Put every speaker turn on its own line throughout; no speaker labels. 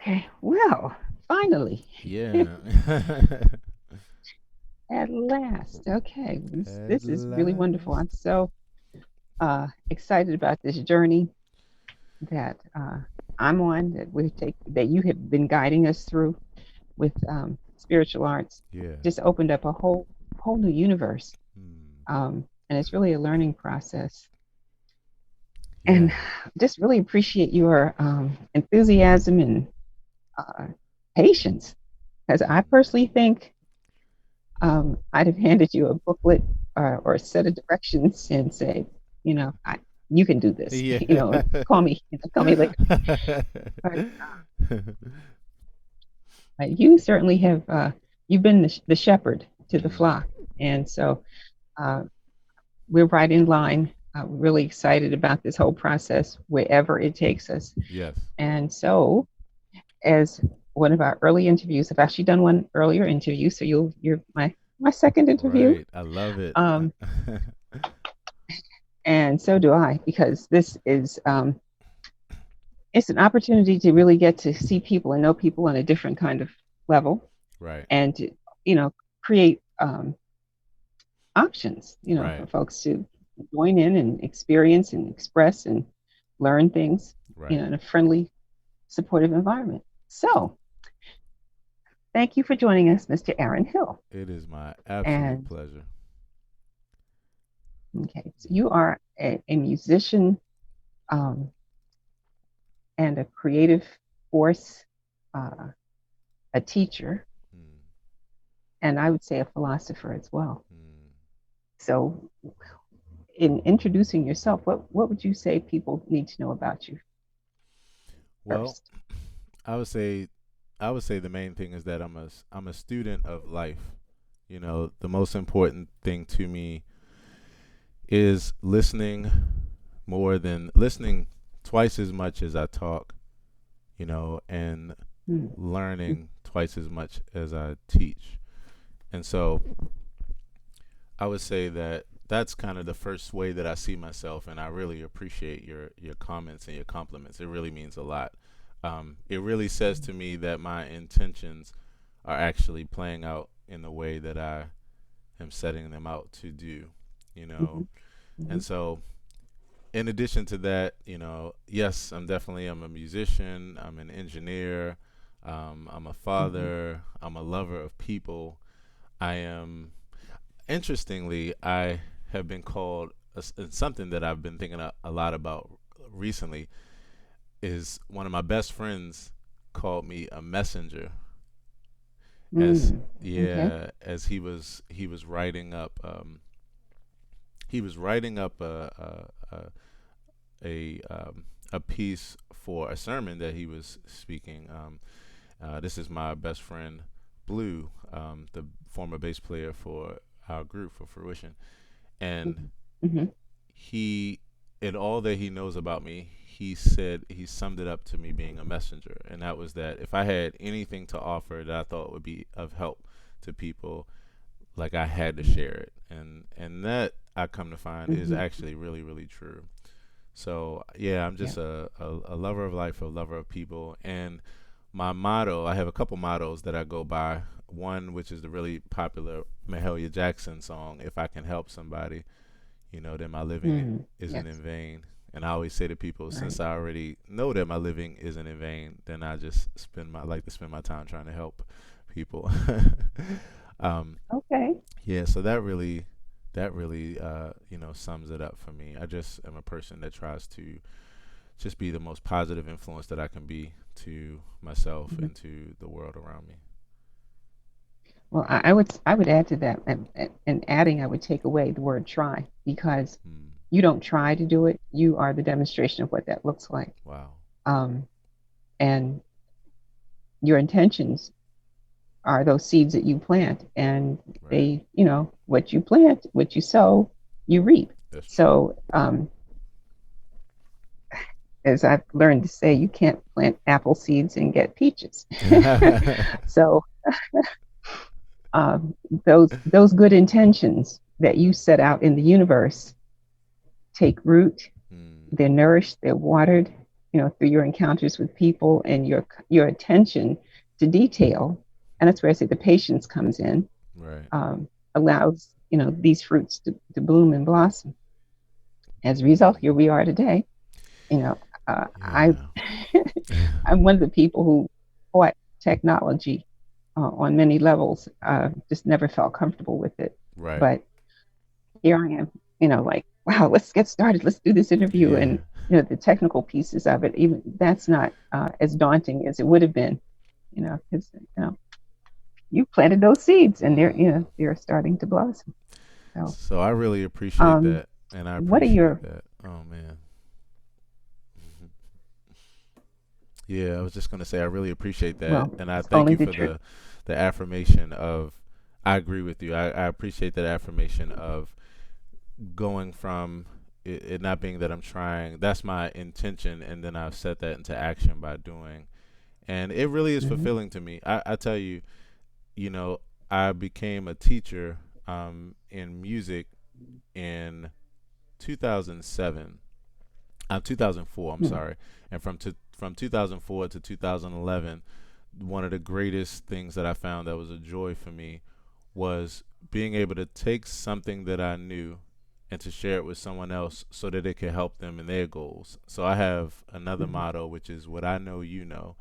Okay. Well, finally,
Yeah.
at last. Okay. This
At
this is really wonderful. I'm
last.
so excited about this journey that I'm on that you have been guiding us through with spiritual arts.
Yeah.
Just opened up a whole new universe.
Hmm.
And it's really a learning process.
Yeah.
And just really appreciate your enthusiasm and uh, patience. Because I
Hmm.
personally think I'd have handed you a booklet or a set of directions and said, you can do this.
Yeah.
Call me later. But you certainly have. You've been the shepherd to the
Hmm.
flock, and so uh, we're right in line. Really excited about this whole process, wherever it takes us.
Yes.
And so, as one of our early interviews, I've actually done one earlier interview, so you're my second interview.
Right. I love it.
Um, and so do I, because this is it's an opportunity to really get to see people and know people on a different kind of level,
Right.
and to you know create options,
Right.
for folks to join in and experience and express and learn things,
Right.
in a friendly, supportive environment. So, thank you for joining us, Mr. Aaron Hill.
It is my absolute
And
pleasure.
okay, so you are a musician, um, and a creative force, uh, a teacher,
Mm.
and I would say a philosopher as well.
Mm.
So, in introducing yourself, what would you say people need to know about you
Well,
first?
I would say I would say the main thing is that I'm a student of life. The most important thing to me is listening twice as much as I talk, and
Mm,
learning twice as much as I teach. And so I would say that that's kind of the first way that I see myself, and I really appreciate your comments and your compliments. It really means a lot. It really says to me that my intentions are actually playing out in the way that I am setting them out to do, you know.
mhm,
And
mhm,
so, in addition to that, yes, I'm a musician, I'm an engineer, I'm a
mhm,
father, I'm a lover of people. I am Interestingly, I have been called something that I've been thinking a lot about recently is one of my best friends called me a messenger as
mm. Okay.
yeah as he was writing up a piece for a sermon that he was speaking. This is my best friend Blue, the former bass player for our group for Fruition, and
Mhm, mhm,
he in all that he knows about me, he summed it up to me being a messenger, and that was that if I had anything to offer that I thought would be of help to people, like I had to share it, and that I come to find is
mhm.
actually really really true. So yeah, I'm
Yeah.
just a lover of life, a lover of people, and my motto. I have a couple mottos that I go by. One, which is the really popular Mahalia Jackson song, "If I can help somebody, then my living
Mm.
isn't in
Yes.
vain." And I always say to people,
Right.
since I already know that my living isn't in vain, then I just like to spend my time trying to help people. um,
Okay.
yeah, so that really sums it up for me. I just am a person that tries to just be the most positive influence that I can be to myself
Mhm.
and to the world around me.
Well, I would add to that, and adding, I would take away the word try, because
Hmm.
you don't try to do it. You are the demonstration of what that looks like.
Wow.
Um, and your intentions are those seeds that you plant, and
Right.
they, what you plant, what you sow, you reap.
That's true.
So, as I've learned to say, you can't plant apple seeds and get peaches. So, um, those good intentions that you set out in the universe take root.
Hmm.
They're nourished, they're watered, through your encounters with people and your attention to detail, and that's where I say the patience comes in,
Right.
allows these fruits to bloom and blossom. As a result, here
Mm.
we are today. You know, I
Yeah.
I'm one of the people who fought technology on many levels. Just never felt comfortable with it,
Right.
but here I am. Like, wow, let's get started. Let's do this interview,
Yeah.
and the technical pieces of it. Even that's not as daunting as it would have been. Because you planted those seeds, and they're
Mm.
they're starting to blossom. So,
So I really appreciate
um,
that, and I
what are
appreciate
your
that. Oh man. Mhm. Yeah, I was just gonna say I really appreciate that,
well?
and I
It's
thank
only
you
the
for
truth.
the affirmation of. I agree with you. I appreciate that affirmation of going from it not being that I'm trying. That's my intention, and then I've set that into action by doing, and it really is
Hmm.
fulfilling to me. I tell you, you know, I became a teacher in music in 2007. 2004. I'm
Hmm.
sorry, and from 2004 to 2011, one of the greatest things that I found that was a joy for me was being able to take something that I knew and to share it with someone else so that it could help them in their goals. So I have another
Hmm.
motto, which is what I know, you know,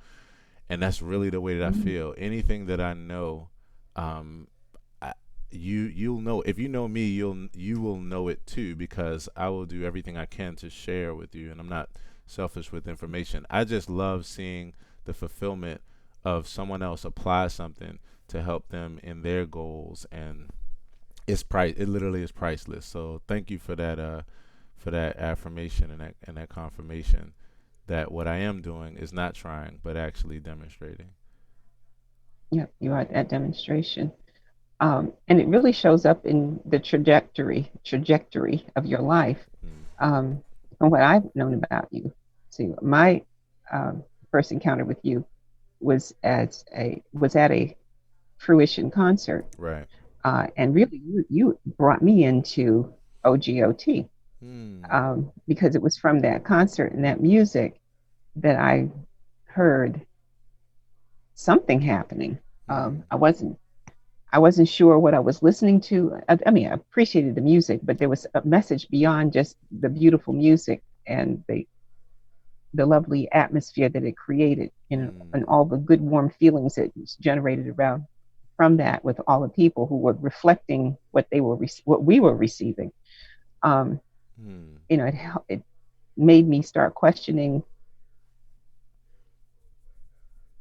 and that's really the way that I
Hmm.
feel. Anything that I know, um, I, you'll know. If you know me, you will know it too, because I will do everything I can to share with you, and I'm not selfish with information. I just love seeing the fulfillment of someone else apply something to help them in their goals, and it literally is priceless. So thank you for that affirmation and that confirmation that what I am doing is not trying but actually demonstrating.
Yep, you are at that demonstration. And it really shows up in the trajectory of your life.
Mm.
From what I've known about you, see, my first encounter with you was at a fruition concert,
Right.
and really you brought me into OGOT,
Mm.
because it was from that concert and that music that I heard something happening.
Mm.
I wasn't sure what I was listening to. I mean, I appreciated the music, but there was a message beyond just the beautiful music and the lovely atmosphere that it created,
Mm.
and all the good, warm feelings that was generated around from that, with all the people who were reflecting what we were receiving. Um,
Mm.
it made me start questioning.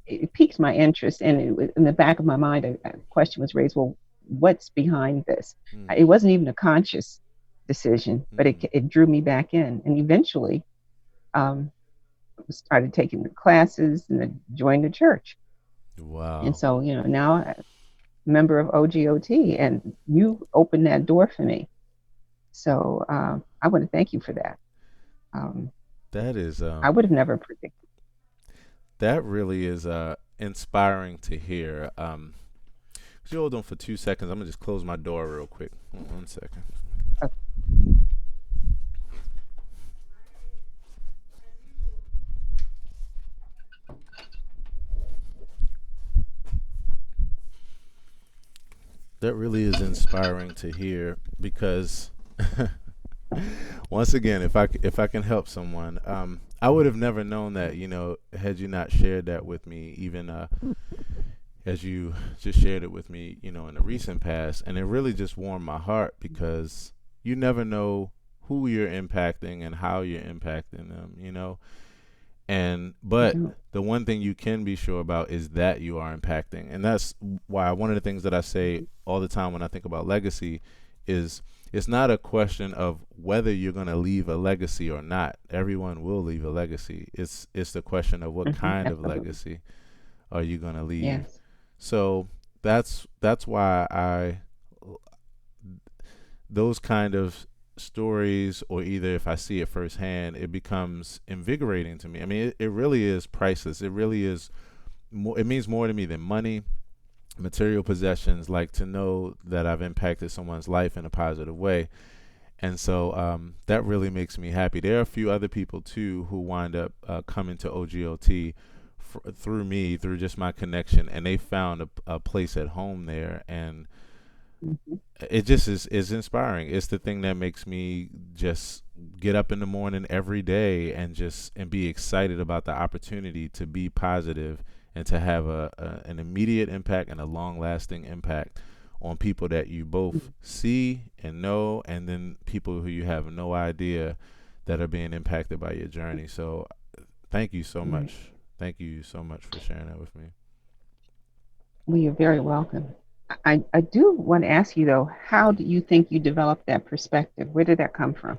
It piqued my interest, and in the back of my mind, a question was raised: well, what's behind this? It
Mm.
wasn't even a conscious decision, but it
Mm.
it drew me back in, and eventually um, started taking the classes and then joined the church. And
Wow.
so, now I'm a member of OGOT, and you opened that door for me. So I want to thank you for that. Um,
That is
I would have never predicted.
that really is inspiring to hear. Could you hold on for 2 seconds? I'm gonna just close my door real quick. Hold on 1 second.
Uh,
That really is inspiring to hear because once again, if I can help someone, I would have never known that, had you not shared that with me, even as you just shared it with me, in the recent past, and it really just warmed my heart because you never know who you're impacting and how you're impacting them, and
you
but
don't.
the one thing you can be sure about is that you are impacting, and that's why one of the things that I say
Mhm.
all the time when I think about legacy is it's not a question of whether you're going to leave a legacy or not. Everyone will leave a legacy. It's the question of what
Mhm.
kind of
Absolutely.
legacy are you going to leave.
Yes.
So that's why I those kind of stories, or either if I see it firsthand, it becomes invigorating to me. I mean, it really is priceless. It really is more. It means more to me than money, material possessions. Like to know that I've impacted someone's life in a positive way, And so that really makes me happy. There are a few other people too who wind up coming to OGLT through me, through just my connection, and they found a place at home there, and
Mhm.
it just is inspiring. It's the thing that makes me just get up in the morning every day and just and be excited about the opportunity to be positive and to have an immediate impact and a long lasting impact on people that you both see and know, and then people who you have no idea that are being impacted by your journey. So thank you so
Right.
much. Thank you so much for sharing that with me.
Well, you're very welcome. I do want to ask you though, how do you think you developed that perspective? Where did that come from?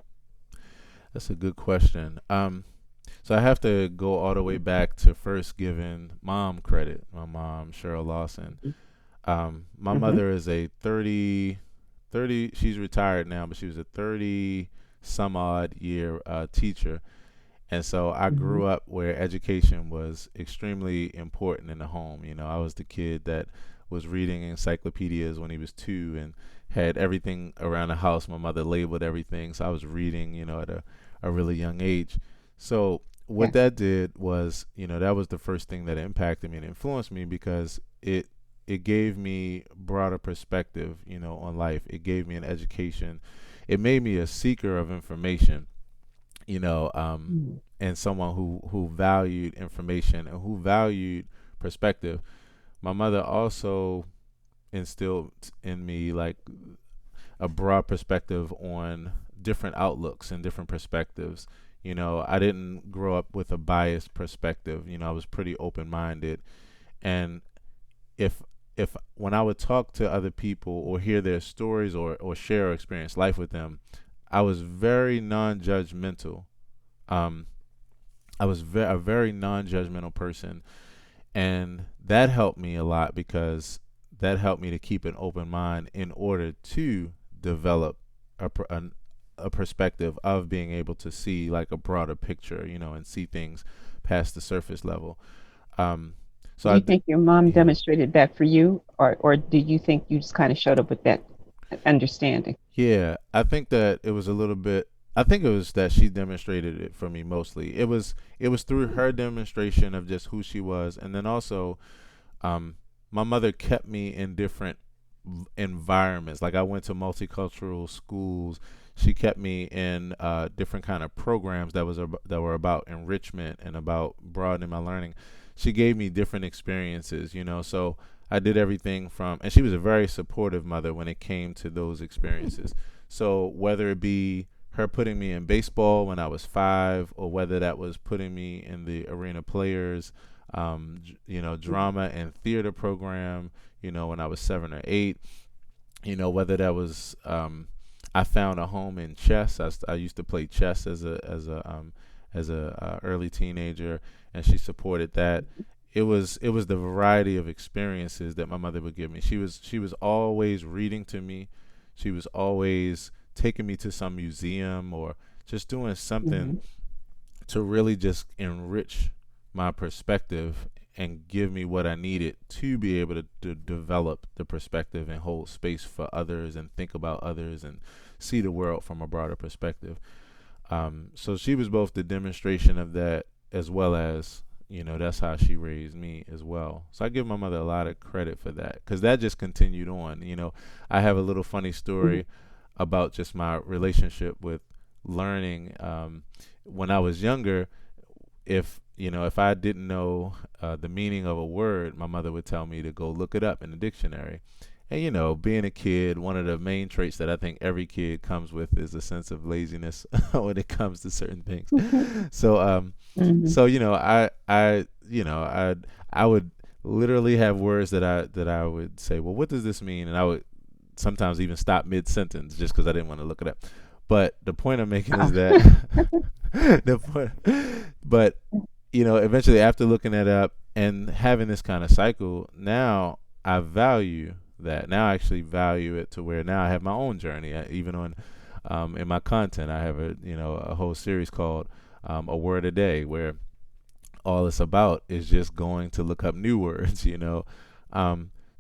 That's a good question. So I have to go all the way back to first giving mom credit. My mom, Cheryl Lawson. My
Mm-hmm.
mother is a 30. She's retired now, but she was a 30 some odd year teacher. And so I
Mm-hmm.
grew up where education was extremely important in the home. You know, I was the kid that was reading encyclopedias when he was 2 and had everything around the house. My mother labeled everything. So I was reading, at a really young age. So what
Yes.
that did was, that was the first thing that impacted me and influenced me because it gave me broader perspective, on life. It gave me an education. It made me a seeker of information, you know, um,
Mm-hmm.
and someone who valued information and who valued perspective. My mother also instilled in me like a broad perspective on different outlooks and different perspectives. I didn't grow up with a biased perspective. I was pretty open minded, and if if when I would talk to other people or hear their stories or share or experience life with them, I was very non-judgmental. Um, I was a very non-judgmental person, and that helped me a lot because that helped me to keep an open mind in order to develop a a perspective of being able to see like a broader picture, and see things past the surface level. Um, so
Do you think your mom
yeah.
demonstrated that for you, or do you think you just kind of showed up with that understanding?
Yeah, I think that it was a little bit. I think it was that she demonstrated it for me mostly. It was through her demonstration of just who she was, and then also, um, my mother kept me in different environments. Like I went to multicultural schools. She kept me in different kind of programs that were about enrichment and about broadening my learning. She gave me different experiences, So I did everything from, and she was a very supportive mother when it came to those experiences. So whether it be her putting me in baseball when I was 5, or whether that was putting me in the arena players, drama and theater program, when I was 7 or 8, whether that was, I found a home in chess. I used to play chess as a early teenager, and she supported that. It was the variety of experiences that my mother would give me. She was always reading to me. She was always taking me to some museum or just doing something
Mm-hmm.
to really just enrich my perspective and give me what I needed to be able to develop the perspective and hold space for others and think about others and see the world from a broader perspective. So she was both the demonstration of that as well as, that's how she raised me as well. So I give my mother a lot of credit for that because that just continued on. I have a little funny
Mm-hmm.
story about just my relationship with learning. When I was younger, if I didn't know the meaning of a word, my mother would tell me to go look it up in the dictionary. And being a kid, one of the main traits that I think every kid comes with is a sense of laziness when it comes to certain things. So,
Mm-hmm.
I would literally have words that I would say, well, what does this mean? And I would sometimes even stop mid sentence just because I didn't want to look it up. But the point I'm making is that the point, but eventually after looking that up and having this kind of cycle, now I value that. Now I actually value it to where now I have my own journey. Even on in my content, I have a whole series called A Word a Day, where all it's about is just going to look up new words.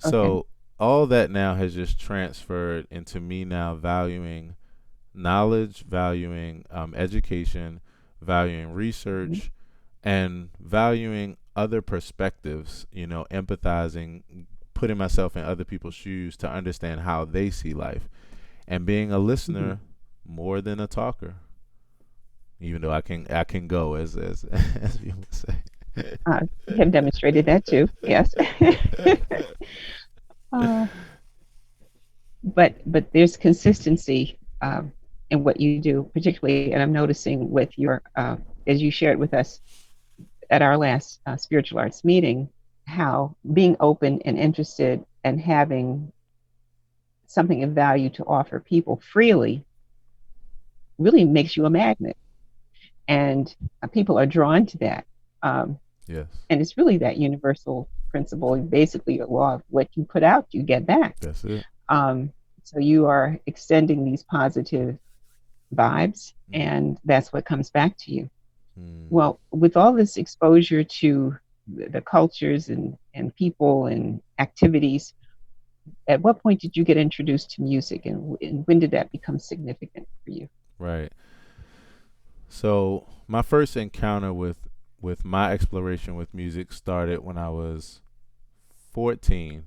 Okay.
So all that now has just transferred into me now valuing knowledge, valuing education, valuing
Mhm.
research, and valuing other perspectives, empathizing, putting myself in other people's shoes to understand how they see life, and being a
Mhm.
listener more than a talker. Even though I can go as as people say.
You have demonstrated that too. Yes. uh, but there's consistency in what you do, particularly, and I'm noticing with your as you shared with us at our last spiritual arts meeting, how being open and interested and having something of value to offer people freely really makes you a magnet, and people are drawn to that. Um,
Yes,
and it's really that universal principle, basically a law of what you put out, you get back.
that's it.
Um, so you are extending these positive vibes,
Mm.
and that's what comes back to you.
Mm.
Well, with all this exposure to the cultures and people and activities, at what point did you get introduced to music, and when did that become significant for you?
Right. So my first encounter with my exploration with music started when I was 14.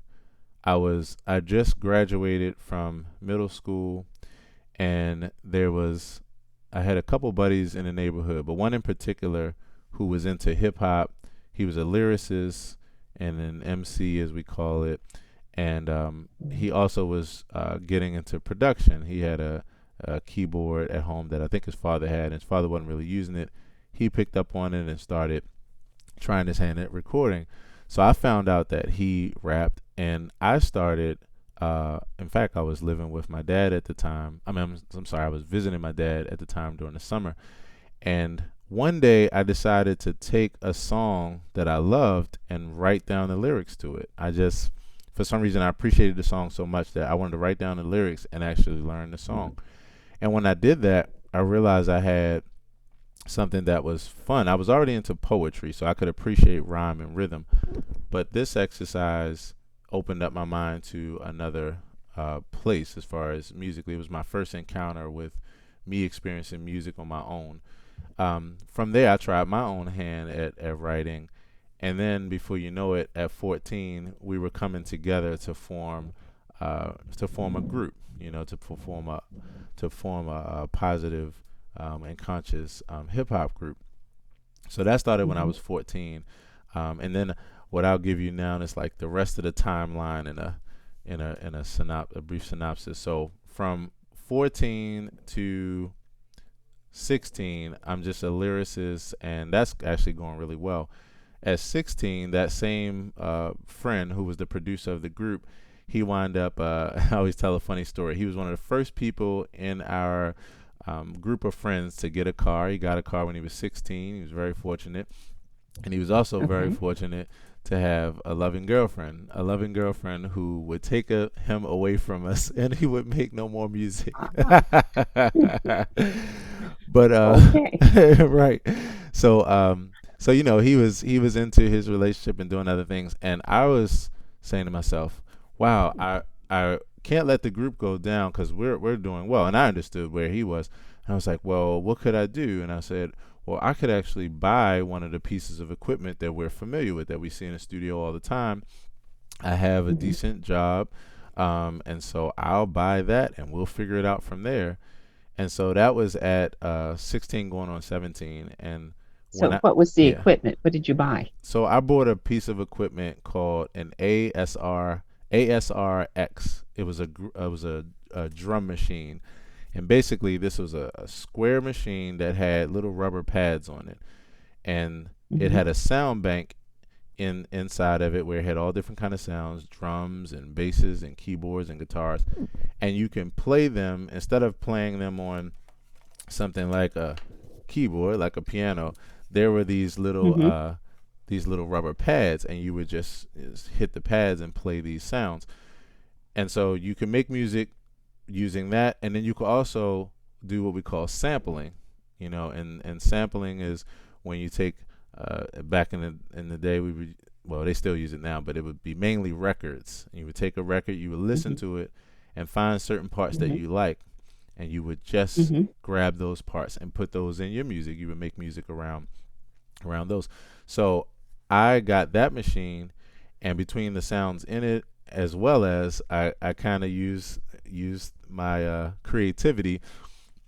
I just graduated from middle school, and I had a couple buddies in the neighborhood, but one in particular who was into hip hop. He was a lyricist and an MC, as we call it, and he also was getting into production. He had a keyboard at home that I think his father had, and his father wasn't really using it. He picked up on it and started trying his hand at recording. So I found out that he rapped, and I started. In fact, I was living with my dad at the time. I'm sorry, I was visiting my dad at the time during the summer, and one day I decided to take a song that I loved and write down the lyrics to it. For some reason, I appreciated the song so much that I wanted to write down the lyrics and actually learn the song. And when I did that, I realized I had something that was fun. I was already into poetry, so I could appreciate rhyme and rhythm. But this exercise opened up my mind to another place as far as musically. It was my first encounter with me experiencing music on my own. From there, I tried my own hand at writing. And then before you know it, at 14, we were coming together to form a group, to form a positive and conscious hip hop group. So that started when I
Mm-hmm.
was 14, and then what I'll give you now is like the rest of the timeline in a brief synopsis. So from 14 to 16, I'm just a lyricist, and that's actually going really well. At 16, that same friend who was the producer of the group, he wound up. I always tell a funny story. He was one of the first people in our group of friends to get a car. He got a car when he was 16. He was very fortunate, and he was also very
Okay.
fortunate to have a loving girlfriend who would take him away from us, and he would make no more music.
Ah,
But
okay.
right. So he was into his relationship and doing other things, and I was saying to myself, wow, I can't let the group go down because we're doing well. And I understood where he was, and I was like, well, what could I do? And I said, well, I could actually buy one of the pieces of equipment that we're familiar with, that we see in the studio all the time. I have a
Mm-hmm.
decent job, and so I'll buy that, and we'll figure it out from there. And so that was at 16 going on 17. And when
So,
I,
what was the
yeah,
equipment? What did you buy?
so I bought a piece of equipment called an ASRX. It was a drum machine. And basically, this was a square machine that had little rubber pads on it. And it
Mm-hmm.
had a sound bank inside of it where it had all different kind of sounds, drums and basses and keyboards and guitars. And you can play them instead of playing them on something like a keyboard, like a piano. There were
Mm-hmm.
these little rubber pads, and you would just hit the pads and play these sounds. And so you can make music using that, and then you could also do what we call sampling. And sampling is when you take back in the day, we would, well, they still use it now, but it would be mainly records. You would take a record, you would listen
Mm-hmm.
to it, and find certain parts that
Mm-hmm.
you like, and you would just
Mhm.
grab those parts and put those in your music. You would make music around those. So I got that machine, and between the sounds in it, as well as I kind of used my creativity.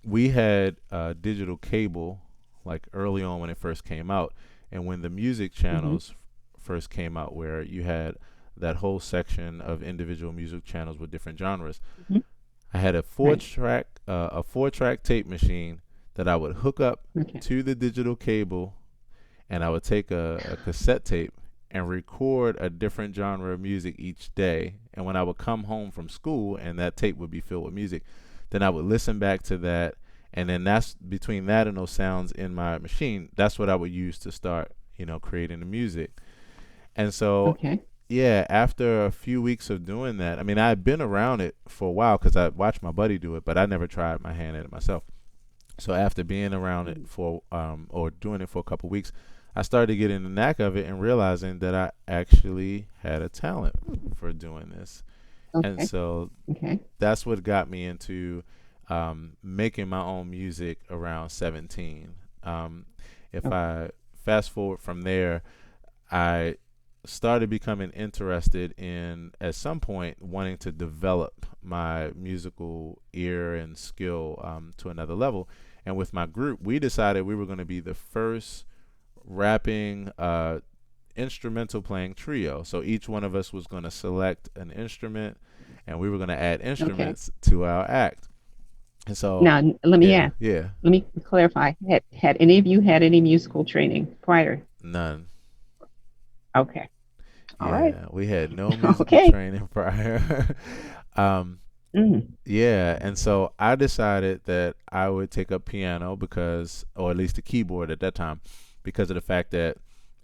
We had digital cable like early on when it first came out, and when the music
Mhm.
channels first came out, where you had that whole section of individual music channels with different genres.
Mhm.
I had
Right.
a 4 track tape machine that I would hook up
Okay.
to the digital cable, and I would take a cassette tape and record a different genre of music each day. And when I would come home from school and that tape would be filled with music, then I would listen back to that. And then that's between that and those sounds in my machine, that's what I would use to start, creating the music. And so,
Okay.
yeah, after a few weeks of doing that, I mean, I had been around it for a while because I watched my buddy do it, but I never tried my hand at it myself. So after being around it
Mhm.
for or doing it for a couple of weeks, I started getting the knack of it and realizing that I actually had a talent for doing this. And
Okay.
so
Okay.
that's what got me into making my own music around 17. Um, if
Okay.
I fast forward from there, I started becoming interested in, at some point, wanting to develop my musical ear and skill to another level. And with my group, we decided we were going to be the first rapping instrumental playing trio. So each one of us was going to select an instrument, and we were going to add
Okay.
instruments to our act. And so,
Now, let me
yeah,
ask.
yeah,
Let me clarify. Had any of you had any musical training prior?
none.
Okay. All right.
Yeah, we had no musical
Okay.
training prior. um,
Mm.
Yeah, and so I decided that I would take up piano because, or at least the keyboard at that time, because of the fact that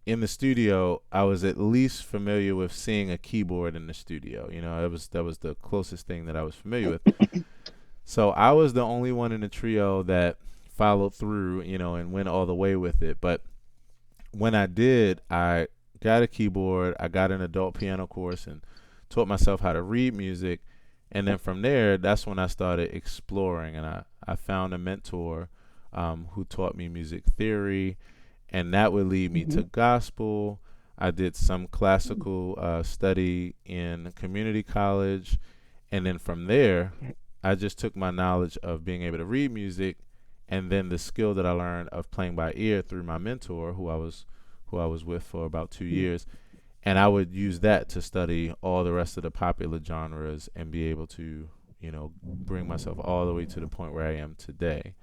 in the studio I was at least familiar with seeing a keyboard in the studio. That was the closest thing that I was familiar with. So I was the only one in the trio that followed through, and went all the way with it. But when I did, I got a keyboard, I got an adult piano course, and taught myself how to read music. And then from there, that's when I started exploring, and I found a mentor who taught me music theory, and that would lead me
Mm-hmm.
to gospel. I did some classical study in community college, and then from there,
Okay.
I just took my knowledge of being able to read music, and then the skill that I learned of playing by ear through my mentor, who I was with for about 2 years, and I would use that to study all the rest of the popular genres and be able to, bring myself all the way to the point where I am today.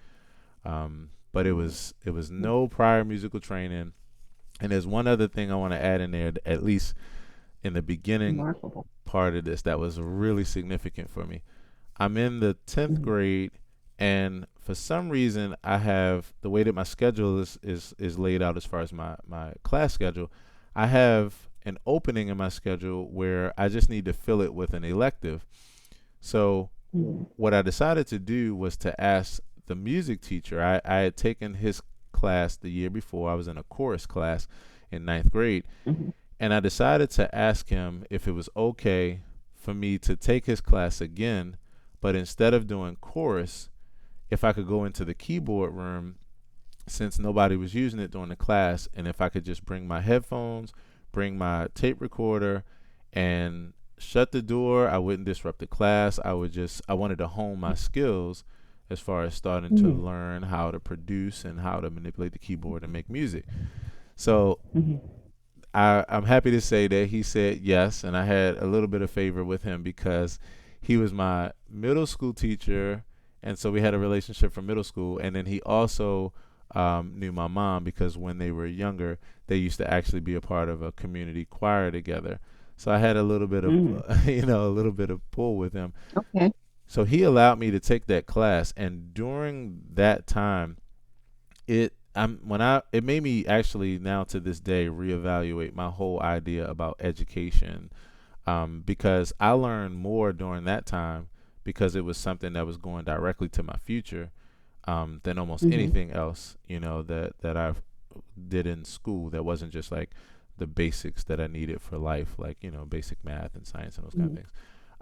But it was no prior musical training, and there's one other thing I want to add in there, at least in the beginning
Remarkable.
part of this, that was really significant for me. I'm in the 10th
Mm-hmm.
grade, and for some reason, I have the way that my schedule is laid out as far as my class schedule. I have an opening in my schedule where I just need to fill it with an elective. So,
Mm-hmm.
what I decided to do was to ask the music teacher. I had taken his class the year before. I was in a chorus class in ninth grade,
Mm-hmm.
and I decided to ask him if it was okay for me to take his class again, but instead of doing chorus, if I could go into the keyboard room since nobody was using it during the class, and if I could just bring my headphones, bring my tape recorder, and shut the door. I wouldn't disrupt the class. I wanted to hone my skills as far as starting to
Mm-hmm.
learn how to produce and how to manipulate the keyboard and make music. So
Mm-hmm.
I'm happy to say that he said yes, and I had a little bit of favor with him because he was my middle school teacher, and so we had a relationship from middle school. And then he also knew my mom because when they were younger, they used to actually be a part of a community choir together. So I had a little bit of,
Mm.
a little bit of pull with him.
Okay.
So he allowed me to take that class, and during that time, it made me actually now to this day reevaluate my whole idea about education, because I learned more during that time because it was something that was going directly to my future, than almost
Mm-hmm.
anything else that I did in school that wasn't just like the basics that I needed for life, like basic math and science and those kind of
Mm-hmm.
things.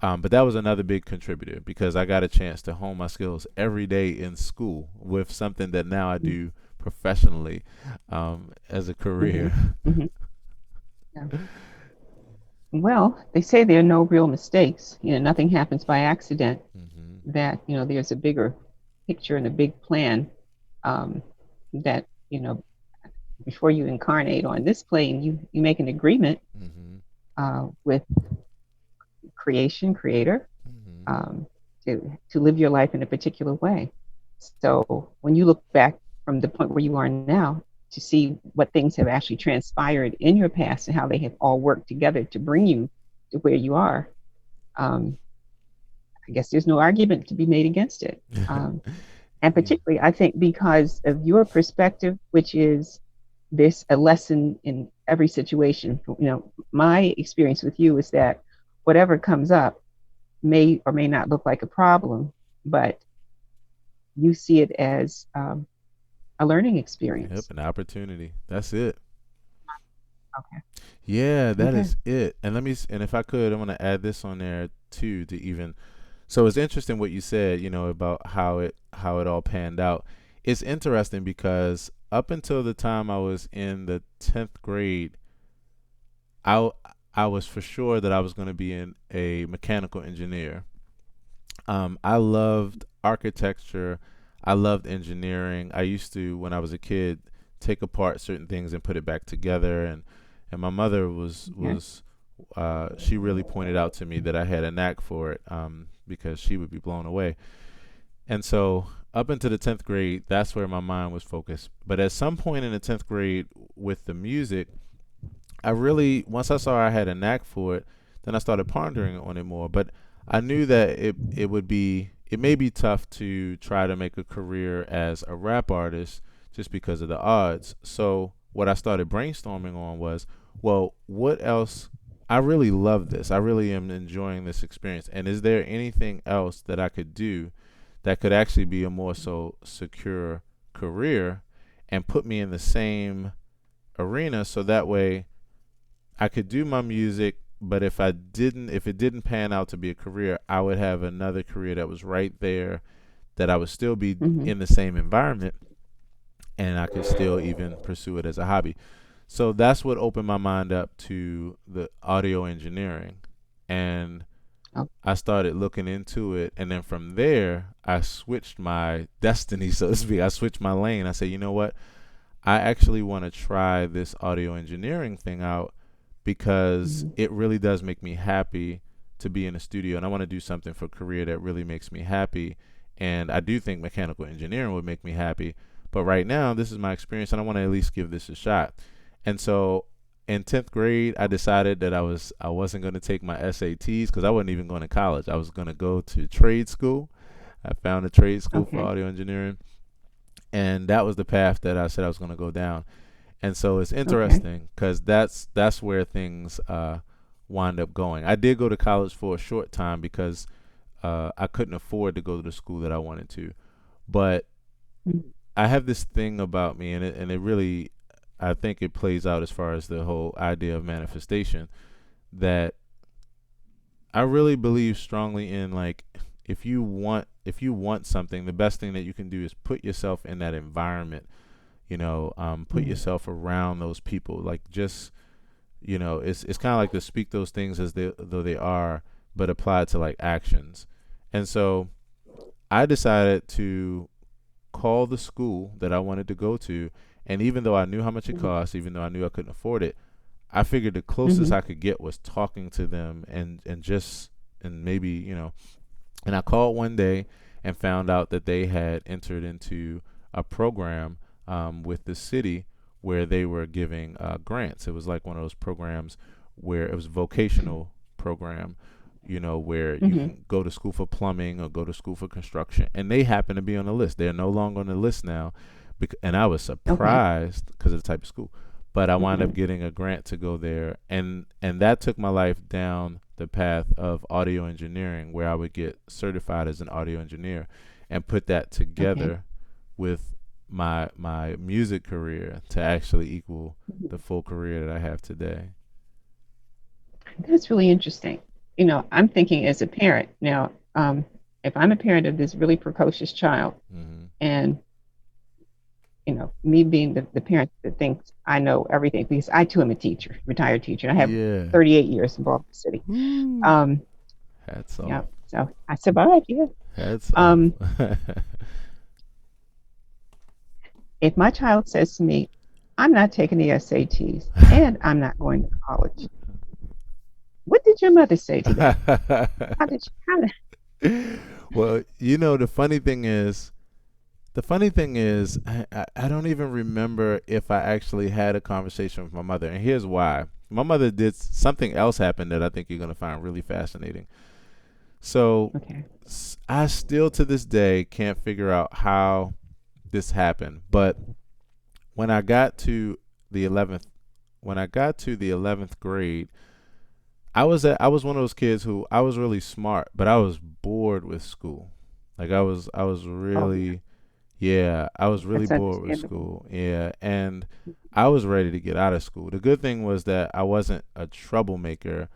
But that was another big contributor because I got a chance to hone my skills every day in school with something that now I do professionally as a
Mm-hmm.
career.
Mm-hmm. Yeah. Well, they say there are no real mistakes. Nothing happens by accident.
Hmm.
That there's a bigger picture and a big plan. Um, that before you incarnate on this plane, you make an agreement
Hmm.
with creation, creator,
Hmm.
um, to live your life in a particular way. So when you look back from the point where you are now to see what things have actually transpired in your past and how they have all worked together to bring you to where you are, um, I guess there's no argument to be made against it. And
Yeah.
particularly, I think because of your perspective, which is there's a lesson in every situation. My experience with you is that whatever comes up may or may not look like a problem, but you see it as a learning
Yep,
experience.
an opportunity. That's it.
Okay.
Yeah, that
Okay.
is it. And and if I could, I want to add this on there too to even. So it's interesting what you said, about how it all panned out. It's interesting because up until the time I was in the 10th grade, I I was for sure that I was going to be a mechanical engineer. I loved architecture. I loved engineering. I used to, when I was a kid, take apart certain things and put it back together. And my mother
Okay.
she really pointed out to me that I had a knack for it, because she would be blown away. And so up into the 10th grade, that's where my mind was focused. But at some point in the 10th grade with the music, once I saw I had a knack for it, then I started pondering on it more. But I knew that it may be tough to try to make a career as a rap artist just because of the odds. So what I started brainstorming on was, well, what else? I really love this. I really am enjoying this experience. And is there anything else that I could do that could actually be a more so secure career and put me in the same arena, so that way I could do my music, but if it didn't pan out to be a career, I would have another career that was right there, that I would still be
Mm-hmm.
in the same environment, and I could still even pursue it as a hobby. So that's what opened my mind up to the audio engineering, and
Oh,
I started looking into it, and then from there, I switched my destiny, so to speak. I switched my lane. I said, you know what? I actually want to try this audio engineering thing out because
mm-hmm.
it really does make me happy to be in a studio, and I want to do something for career that really makes me happy. And I do think mechanical engineering would make me happy, but right now this is my experience and I want to at least give this a shot. And so in 10th grade I decided that I wasn't going to take my SATs because I wasn't even going to college. I was going to go to trade school. I found a trade school for
Okay.
audio engineering, and that was the path that I said I was going to go down. And so it's
Okay.
interesting because that's where things wind up going. I did go to college for a short time because I couldn't afford to go to the school that I wanted to, but
Mm-hmm.
I have this thing about me, and it really, I think it plays out as far as the whole idea of manifestation, that I really believe strongly in, like, if you want something, the best thing that you can do is put yourself in that environment. Put
Mm-hmm.
yourself around those people. Like, just, it's kind of like to speak those things as though they are, but apply it to like actions. And so I decided to call the school that I wanted to go to, and even though I knew how much it cost, even though I knew I couldn't afford it, I figured the closest
Mm-hmm.
I could get was talking to them, and maybe, and I called one day and found out that they had entered into a program with the city where they were giving grants. It was like one of those programs where it was a vocational program, where you
Mm-hmm.
can go to school for plumbing or go to school for construction. And they happen to be on the list. They're no longer on the list now. And I was
Okay.
surprised because of the type of school. But I wound
Mm-hmm.
up getting a grant to go there, and that took my life down the path of audio engineering, where I would get certified as an audio engineer, and put that
Okay.
together with my music career to actually equal
Mm-hmm.
the full career that I have today.
That's really interesting. I'm thinking as a parent now, if I'm a parent of this really precocious child,
Mm-hmm.
and me being the parent that thinks I know everything, because I too am a teacher, retired teacher. I have
Yeah.
38 years in Baltimore City.
Woo.
Um,
Hats
yeah,
off.
so I survived. Yeah.
Hats off.
Um, if my child says to me, "I'm not taking the SATs and I'm not going to college," what did your mother say to that? How did she? How did,
Well, the funny thing is, I don't even remember if I actually had a conversation with my mother. And here's why. My mother did something else happen that I think you're going to find really fascinating. So
okay.
I still to this day can't figure out how this happened. But when I got to the 11th, when I got to the 11th grade, I was one of those kids who I was really smart, but I was bored with school. Like I was
Oh yeah,
really yeah, I was really
that's
bored with
understandable.
school. Yeah, and I was ready to get out of school. The good thing was that I wasn't a troublemaker.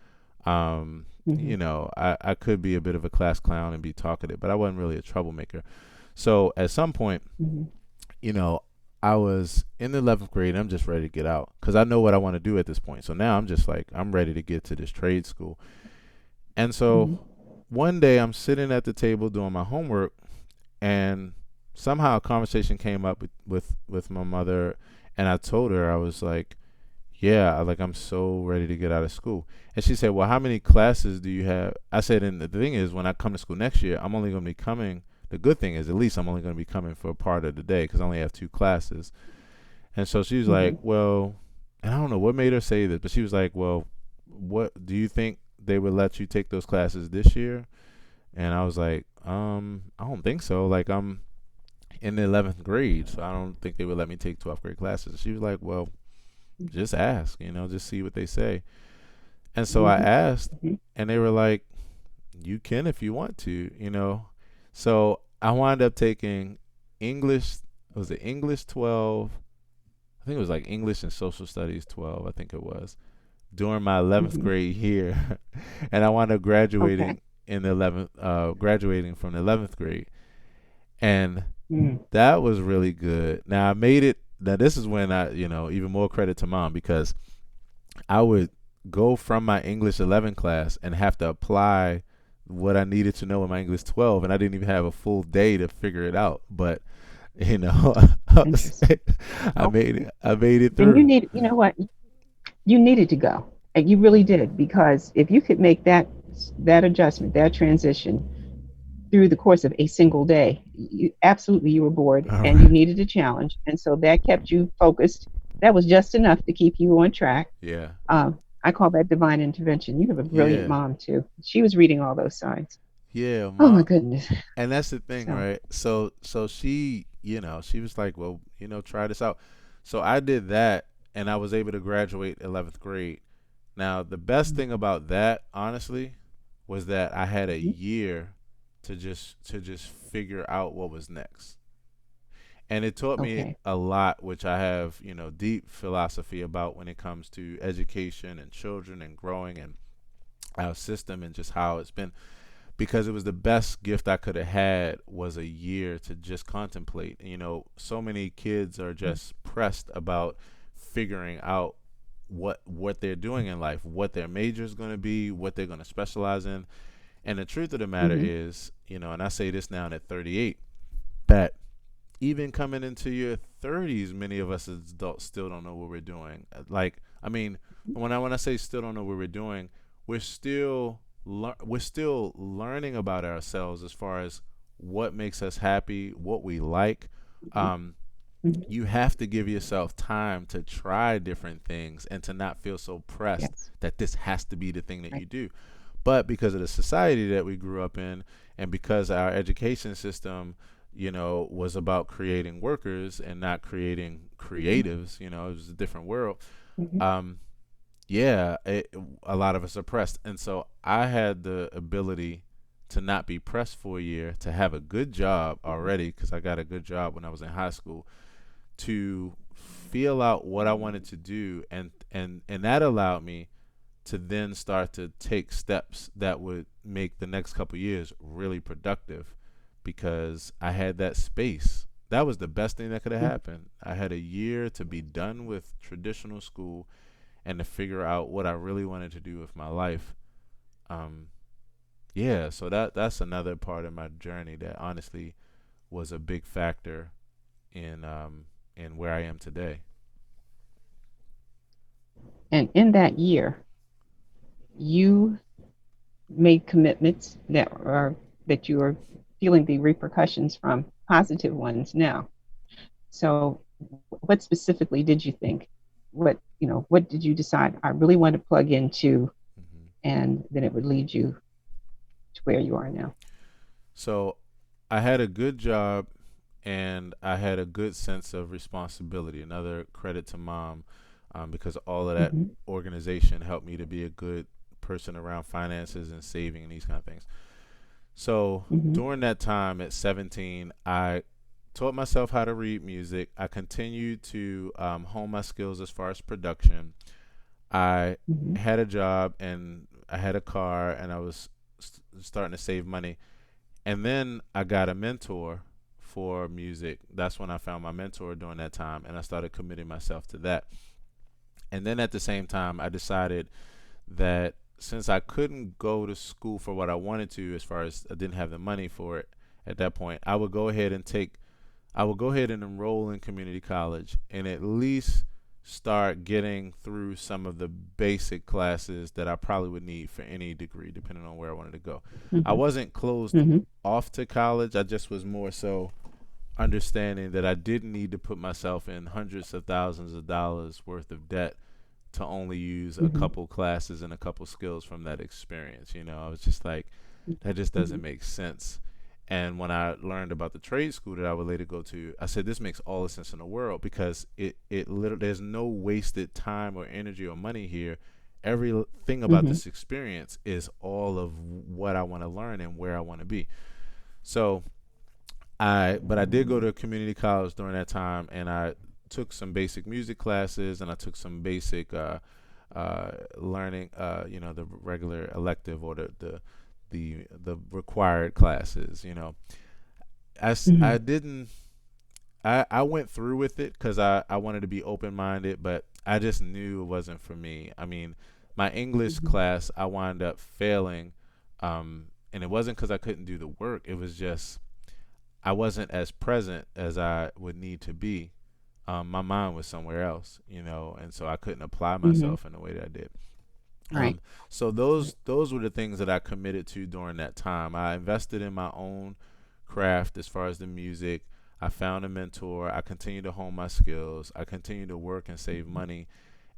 Hmm.
I could be a bit of a class clown and be talkative, but I wasn't really a troublemaker. So at some point,
Hmm.
you know, I was in the 11th grade. I'm just ready to get out because I know what I want to do at this point. So now I'm just like, I'm ready to get to this trade school. And so
Hmm.
one day I'm sitting at the table doing my homework, and somehow a conversation came up with my mother, and I told her, I was like, yeah, like I'm so ready to get out of school. And she said, well, how many classes do you have? I said, and the thing is, when I come to school next year, I'm only going to be coming. The good thing is, at least I'm only going to be coming for a part of the day because I only have two classes. And so she was like,
Hmm.
well, and I don't know what made her say this, but she was like, well, what do you think they would let you take those classes this year? And I was like, I don't think so. Like I'm in the 11th grade, so I don't think they would let me take 12th grade classes. She was like, well, just ask, just see what they say. And so I
Hmm.
asked,
Hmm.
and they were like, you can if you want to. So I wound up taking English, was it English 12? I think it was like English and social studies 12, I think it was, during my 11th
Hmm.
grade year. And I wound up
Okay.
graduating from the 11th grade. And
Mm.
that was really good. Now I made it. Now this is when even more credit to mom because I would go from my English 11 class and have to apply what I needed to know in my English 12, and I didn't even have a full day to figure it out. But you know,
Interesting. Okay.
I made it
And
through.
you know what? You needed to go, and you really did, because if you could make that adjustment, that transition through the course of a single day, you were bored
All
and you
right.
needed a challenge, and so that kept you focused. That was just enough to keep you on track.
Yeah.
I call that divine intervention. You have a brilliant
Yeah.
mom too. She was reading all those signs.
Yeah,
Oh my
mom.
goodness.
And that's the thing,
So.
right? So she was like, well, try this out. So I did that, and I was able to graduate 11th grade. Now, the best thing about that, honestly, was that I had a
Mhm.
year to just figure out what was next. And it taught me
Okay.
a lot, which I have, deep philosophy about when it comes to education and children and growing and our system and just how it's been, because it was the best gift I could have had was a year to just contemplate. So many kids are just pressed about figuring out what they're doing in life, what their major is going to be, what they're going to specialize in. And the truth of the matter
Hmm.
is, and I say this now at 38, that even coming into your 30s, many of us as adults still don't know what we're doing. Like, I mean, when I say still don't know what we're doing, we're still we're still learning about ourselves as far as what makes us happy, what we like.
Hmm.
Um,
Hmm.
you have to give yourself time to try different things and to not feel so pressed
Yes.
that this has to be the thing that
Right.
you do. But because of the society that we grew up in, and because our education system, was about creating workers and not creating
Hmm.
creatives, it was a different world.
Hmm.
Um, yeah, a lot of us are pressed. And so I had the ability to not be pressed for a year, to have a good job already, because I got a good job when I was in high school, to feel out what I wanted to do, and that allowed me to then start to take steps that would make the next couple years really productive, because I had that space. That was the best thing that could have
Mhm.
happened. I had a year to be done with traditional school and to figure out what I really wanted to do with my life. Um, yeah, so that's another part of my journey that honestly was a big factor in where I am today.
And in that year, you made commitments that you are feeling the repercussions from, positive ones now. So, what specifically did you think? What did you decide I really want to plug into,
Hmm.
and then it would lead you to where you are now?
So I had a good job and I had a good sense of responsibility. Another credit to mom, because all of that
Mm-hmm.
organization helped me to be a good person around finances and saving and these kind of things. So
Mm-hmm.
during that time at 17, I taught myself how to read music. I continued to hone my skills as far as production. I
Mm-hmm.
had a job and I had a car and I was starting to save money. And then I got a mentor for music. That's when I found my mentor during that time, and I started committing myself to that. And then at the same time, I decided that since I couldn't go to school for what I wanted to, as far as I didn't have the money for it at that point, I would go ahead and enroll in community college and at least start getting through some of the basic classes that I probably would need for any degree, depending on where I wanted to go. I
Mm-hmm.
wasn't closed
Mm-hmm.
off to college. I just was more so understanding that I didn't need to put myself in hundreds of thousands of dollars worth of debt to only use a
Mm-hmm.
couple classes and a couple skills from that experience. I was just like, that just
Mm-hmm.
doesn't make sense. And when I learned about the trade school that I would later go to, I said this makes all the sense in the world, because it literally, there's no wasted time or energy or money here. Everything about
Mm-hmm.
this experience is all of what I want to learn and where I want to be. So but I did go to community college during that time, and I took some basic music classes, and I took some basic learning, the regular elective or the required classes. I didn't. I went through with it because I wanted to be open minded, but I just knew it wasn't for me. I mean, my English
Mm-hmm.
class I wound up failing, and it wasn't because I couldn't do the work. It was just I wasn't as present as I would need to be. My mind was somewhere else, and so I couldn't apply
Mm-hmm.
myself in the way that I did.
Right.
Um, so those were the things that I committed to during that time. I invested in my own craft as far as the music. I found a mentor. I continued to hone my skills. I continued to work and save money,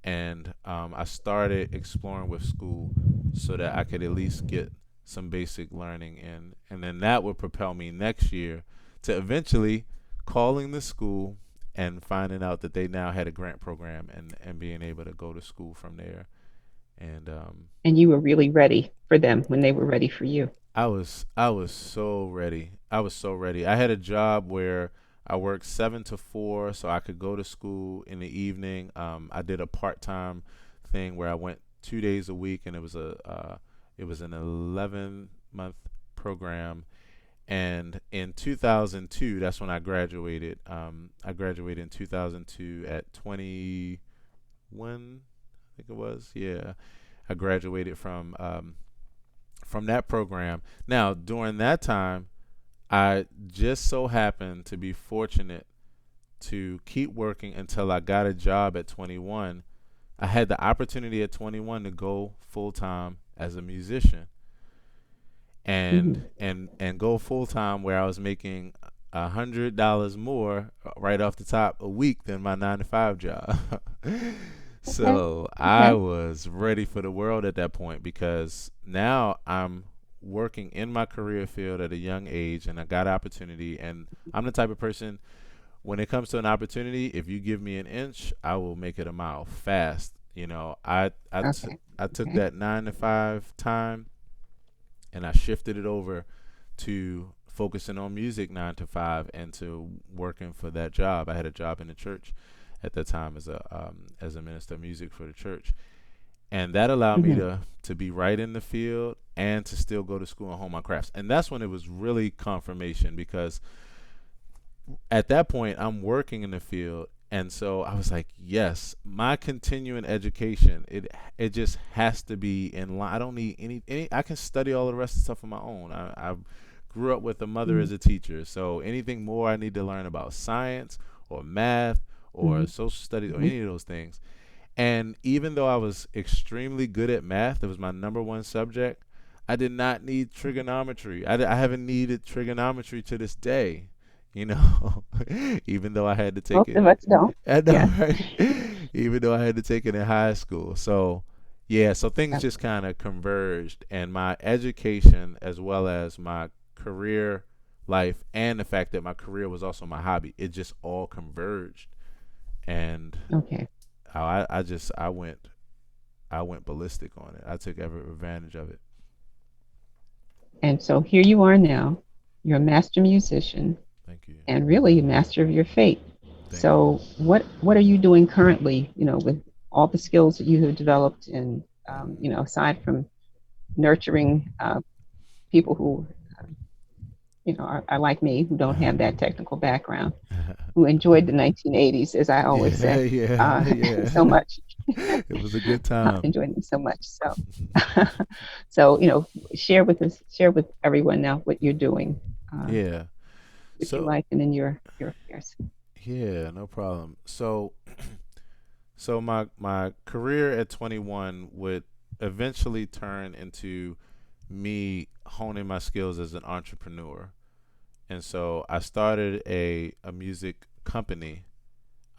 and I started exploring with school so that I could at least get some basic learning in, and then that would propel me next year to eventually calling the school and finding out that they now had a grant program, and being able to go to school from there. And
And you were really ready for them when they were ready for you.
I was so ready. I was so ready. I had a job where I worked 7 to 4, so I could go to school in the evening. I did a part-time thing where I went 2 days a week, and it was an 11-month program. And in 2002, that's when I graduated. I graduated in 2002 at 21, I think it was. Yeah, I graduated from that program. Now, during that time, I just so happened to be fortunate to keep working until I got a job at 21. I had the opportunity at 21 to go full time as a musician, and
Mm-hmm.
go full time where I was making $100 more right off the top a week than my 9 to 5 job.
Okay.
So I
Okay.
was ready for the world at that point, because now I'm working in my career field at a young age, and I got opportunity, and I'm the type of person, when it comes to an opportunity, if you give me an inch, I will make it a mile fast.
Okay.
I took
Okay.
that 9 to 5 time and I shifted it over to focusing on music 9 to 5 and to working for that job. I had a job in the church at that time as a minister of music for the church, and that allowed me
Hmm.
to be right in the field and to still go to school and hone my crafts. And that's when it was really confirmation, because at that point I'm working in the field, and so I was like, yes, my continuing education, it just has to be in line. I don't need any I can study all the rest of the stuff on my own. I grew up with a mother
Hmm.
as a teacher, so anything more I need to learn about science or math or
Hmm.
social studies or
Hmm.
any of those things. And even though I was extremely good at math, it was my number one subject, I did not need trigonometry. I haven't needed trigonometry to this day, you know, even though I had to take
Most of
it.
us don't.
I know,
Yes.
right? Even though I had to take it in high school. So, yeah, so things
Yep.
just kind of converged, and my education, as well as my career life, and the fact that my career was also my hobby, it just all converged. And
Okay.
I went ballistic on it. I took every advantage of it.
And so here you are now. You're a master musician
Thank you.
and really a master of your fate.
Thank you.
So what are you doing currently? With all the skills that you have developed, and aside from nurturing people who are like me, who don't have that technical background, who enjoyed the 1980s, as I always
Yeah,
say,
yeah,
so
yeah.
much,
It was a good time.
enjoyed them so much. So, so share with everyone now what you're doing
Yeah.
with your
So,
life and in your affairs.
yeah, no problem. So my career at 21 would eventually turn into me honing my skills as an entrepreneur. And so I started a music company,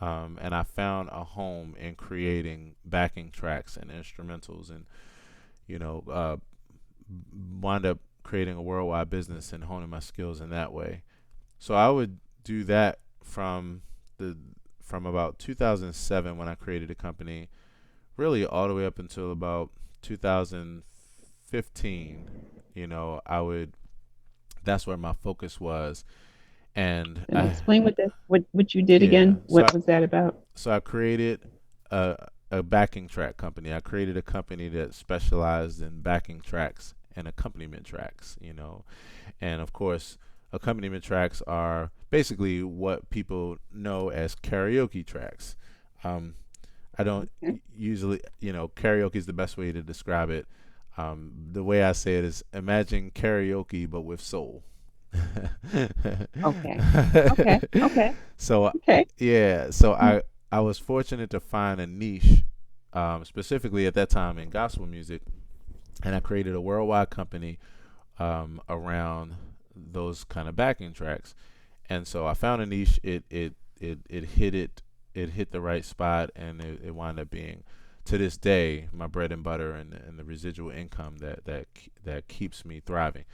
and I found a home in creating backing tracks and instrumentals, and you know, wind up creating a worldwide business and honing my skills in that way. So I would do that the from about 2007 when I created a company, really all the way up until about 2015. I would That's where my focus was, and
And explain what you did
yeah,
again. What was that about?
so I created a a backing track company. I created a company that specialized in backing tracks and accompaniment tracks. And of course, accompaniment tracks are basically what people know as karaoke tracks. Um, I don't
Okay.
usually, karaoke is the best way to describe it. The way I say it is, imagine karaoke but with soul.
Okay. Okay. Okay.
So
Okay.
yeah, so I was fortunate to find a niche, specifically at that time in gospel music, and I created a worldwide company around those kind of backing tracks. And so I found a niche. It hit the right spot, and it wound up being, to this day, my bread and butter, and the residual income that keeps me thriving.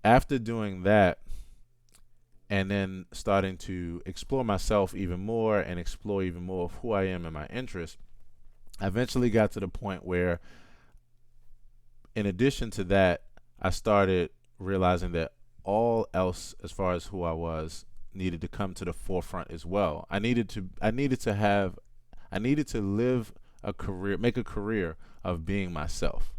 After doing that, and then starting to explore myself even more and explore even more of who I am and my interests, I eventually got to the point where, in addition to that, I started realizing that all else, as far as who I was, needed to come to the forefront as well. I needed to live a career, make a career of being myself.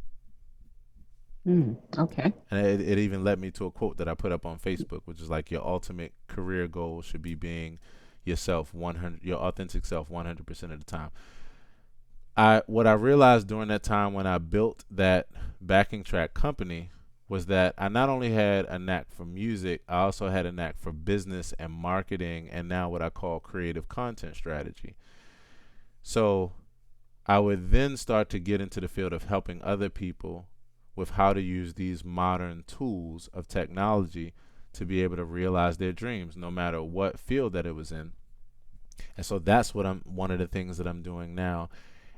Okay.
And it even led me to a quote that I put up on Facebook, which is like, your ultimate career goal should be being yourself 100, your authentic self 100% of the time. What I realized during that time when I built that backing track company was that I not only had a knack for music, I also had a knack for business and marketing, and now what I call creative content strategy. So I would then start to get into the field of helping other people with how to use these modern tools of technology to be able to realize their dreams, no matter what field that it was in. And so that's one of the things that I'm doing now.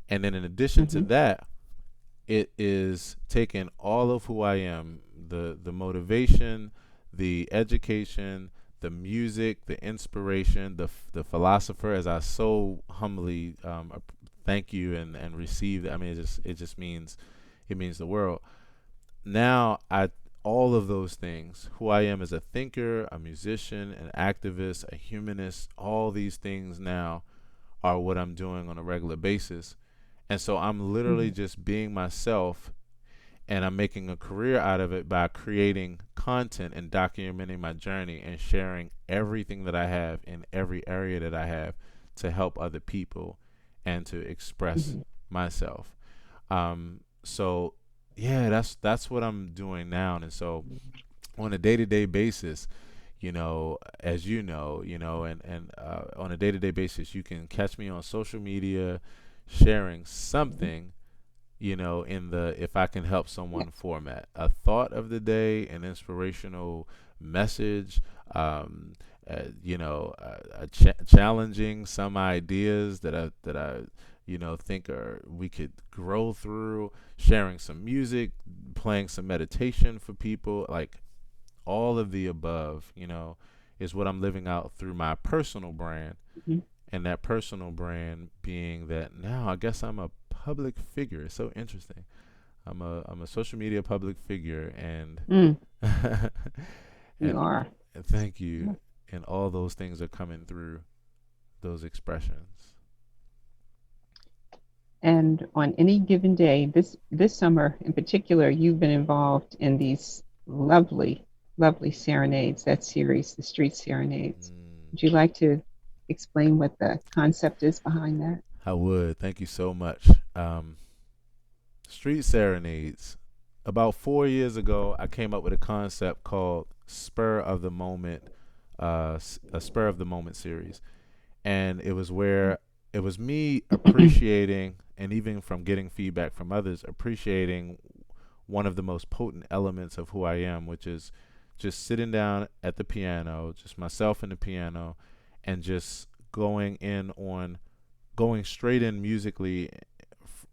And then in addition to
Hmm.
that, it is taking all of who I am, the motivation, the education, the music, the inspiration, the philosopher, as I so humbly thank you and receive. I mean, it means the world. Now I all of those things, who I am as a thinker, a musician, an activist, a humanist, all these things now are what I'm doing on a regular basis. And so I'm literally
Mhm.
just being myself, and I'm making a career out of it by creating content and documenting my journey and sharing everything that I have in every area that I have to help other people and to express
Mhm.
myself. So yeah, that's what I'm doing now. And so on a day-to-day basis, as and on a day-to-day basis, you can catch me on social media sharing
Mhm.
something, in the if I can help someone
Yes.
format. A thought of the day, an inspirational message, um, challenging some ideas that I think we could grow through, sharing some music, playing some meditation for people, like all of the above, is what I'm living out through my personal brand,
Mhm.
and that personal brand being that now I guess I'm a public figure. It's so interesting. I'm a social media public figure, and
Mm, you
and
are.
and thank you, and all those things are coming through those expressions.
And on any given day, this summer in particular, you've been involved in these lovely, lovely serenades. That series, the Street Serenades.
Mm,
Would you like to explain what the concept is behind that?
I would. Thank you so much. Um, Street serenades. About 4 years ago, I came up with a concept called Spur of the Moment, a Spur of the Moment series, and it was me appreciating, and even from getting feedback from others, appreciating one of the most potent elements of who I am, which is just sitting down at the piano, just myself and the piano, and just going straight in musically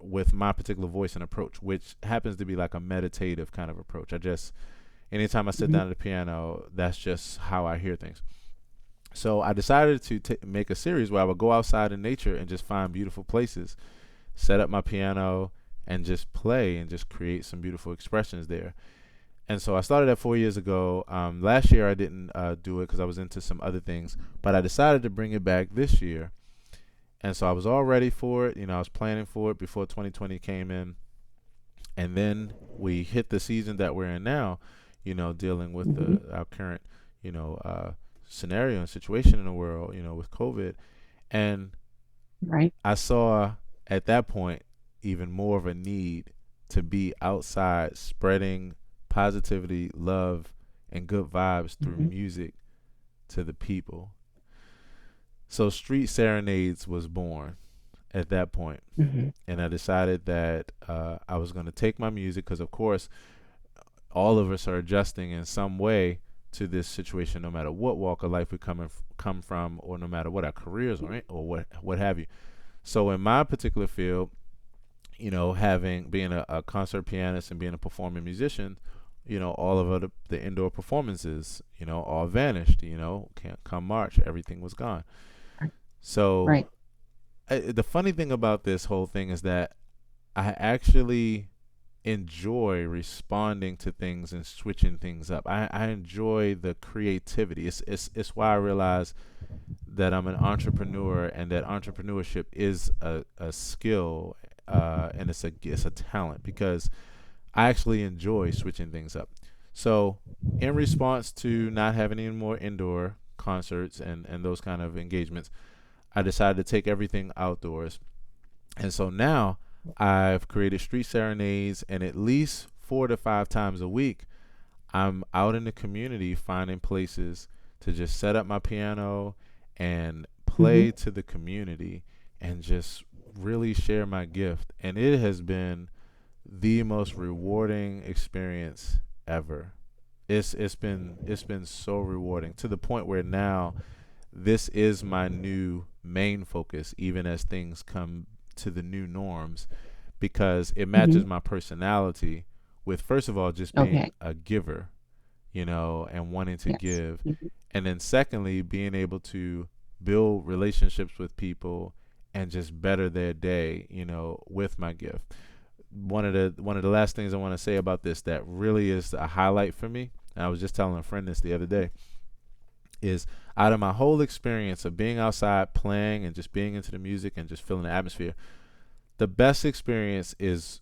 with my particular voice and approach, which happens to be like a meditative kind of approach. I just anytime I sit
Mhm.
down at the piano, that's just how I hear things. So I decided to make a series where I would go outside in nature and just find beautiful places, set up my piano, and just play and just create some beautiful expressions there. And so I started that 4 years ago. Last year I didn't do it because I was into some other things, but I decided to bring it back this year. And so I was all ready for it. I was planning for it before 2020 came in. And then we hit the season that we're in now, dealing with
Mhm.
our current, you know, uh, scenario and situation in the world, with COVID. And
Right.
I saw at that point even more of a need to be outside spreading positivity, love, and good vibes through
Mhm.
music to the people. So Street Serenades was born at that point.
Mhm.
And I decided that I was going to take my music because, of course, all of us are adjusting in some way to this situation, no matter what walk of life we come from, or no matter what our careers are, or what have you. So in my particular field, having being a concert pianist and being a performing musician, all of the indoor performances, all vanished. Can't come March, everything was gone.
Right.
So
Right.
the funny thing about this whole thing is that I actually enjoy responding to things and switching things up. I enjoy the creativity. It's why I realize that I'm an entrepreneur, and that entrepreneurship is a skill, and it's a talent, because I actually enjoy switching things up. So in response to not having any more indoor concerts and those kind of engagements, I decided to take everything outdoors. And so now I've created street serenades, and at least 4 to 5 times a week, I'm out in the community finding places to just set up my piano and
Mhm.
play to the community and just really share my gift. And it has been the most rewarding experience ever. It's been so rewarding, to the point where now this is my new main focus, even as things come to the new norms, because it matches
Mhm.
my personality with, first of all, just being
Okay.
a giver, and wanting to
Yes.
give.
Mhm.
And then secondly, being able to build relationships with people and just better their day, with my gift. One of the last things I want to say about this that really is a highlight for me, and I was just telling a friend this the other day, is out of my whole experience of being outside playing and just being into the music and just feeling the atmosphere, the best experience is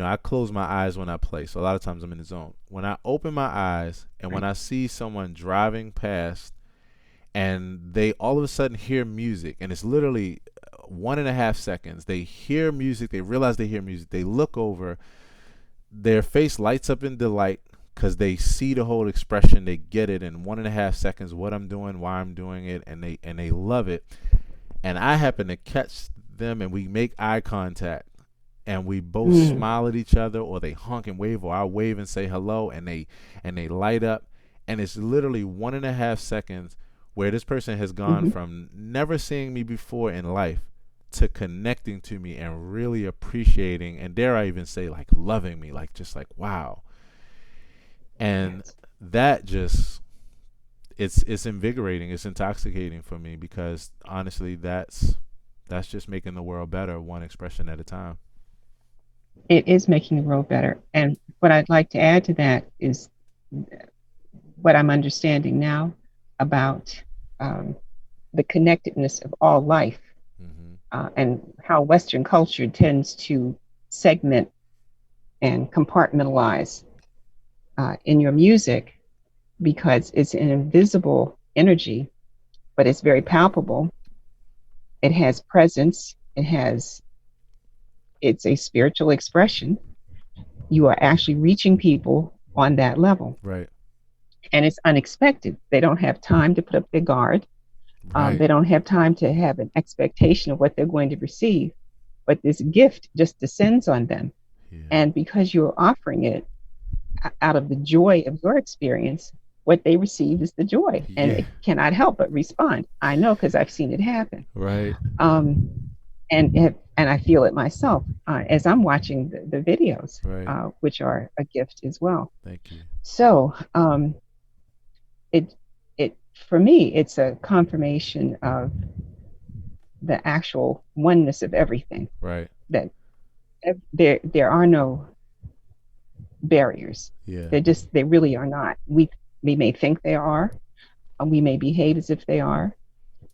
I close my eyes when I play. So a lot of times I'm in the zone. When I open my eyes and when
Right.
I see someone driving past and they all of a sudden hear music, and it's literally 1.5 seconds. They hear music, they realize they hear music, they look over, their face lights up in delight because they see the whole expression, they get it in 1.5 seconds, what I'm doing, why I'm doing it, and they love it. And I happen to catch them, and we make eye contact, and we both
Mm.
smile at each other, or they honk and wave, or I wave and say hello, and they light up, and it's literally 1.5 seconds where this person has gone
Hmm.
from never seeing me before in life to connecting to me and really appreciating, and dare I even say, like, loving me, like, just like, wow. And
Yes.
that just, it's invigorating, it's intoxicating for me, because honestly, that's just making the world better, one expression at a time.
It is making the world better. And what I'd like to add to that is what I'm understanding now about um, the connectedness of all life,
Mm-hmm.
and how Western culture tends to segment and compartmentalize in your music, because it's an invisible energy, but it's very palpable. It has presence. It's a spiritual expression. You are actually reaching people on that level,
Right.
and it's unexpected. They don't have time to put up their guard.
Right.
They don't have time to have an expectation of what they're going to receive, but this gift just descends on them.
Yeah.
And because you're offering it out of the joy of your experience, what they receive is the joy, and
Yeah.
they cannot help but respond. I know, because I've seen it happen.
Right.
Um, and I feel it myself as I'm watching the videos,
Right.
which are a gift as well.
Thank you.
So it it for me, it's a confirmation of the actual oneness of everything.
Right.
That there are no barriers.
Yeah.
They really are not. We may think they are, and we may behave as if they are,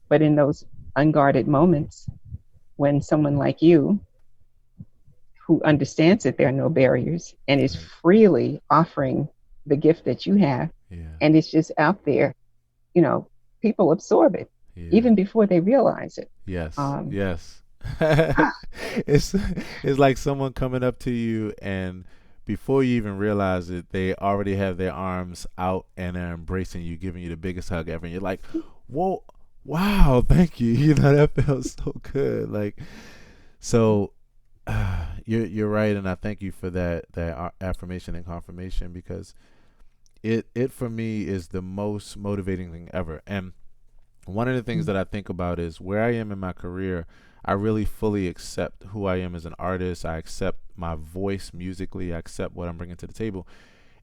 but in those unguarded moments, when someone like you, who understands that there are no barriers and is
Right.
freely offering the gift that you have,
Yeah.
and it's just out there, you know, people absorb it
Yeah.
even before they realize it.
Yes.
Um,
Yes.
ah,
it's it's like someone coming up to you, and before you even realize it, they already have their arms out and they're embracing you, giving you the biggest hug ever. And you're like, "Whoa, wow, thank you." That feels so good. Like, so you're right, and I thank you for that affirmation and confirmation, because it for me is the most motivating thing ever. And one of the things that I think about is where I am in my career. I really fully accept who I am as an artist. I accept my voice musically. I accept what I'm bringing to the table.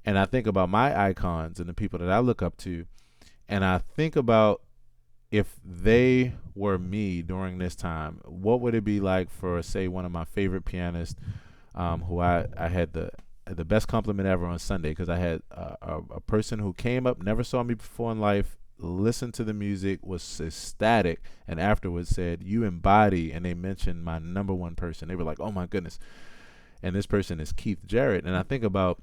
And I think about my icons and the people that I look up to. And I think about, if they were me during this time, what would it be like for, say, one of my favorite pianists, who I had the best compliment ever on Sunday, because I had a person who came up, never saw me before in life, listened to the music, was ecstatic, and afterwards said, "You embody," and they mentioned my number one person. They were like, "Oh my goodness!" And this person is Keith Jarrett. And I think about,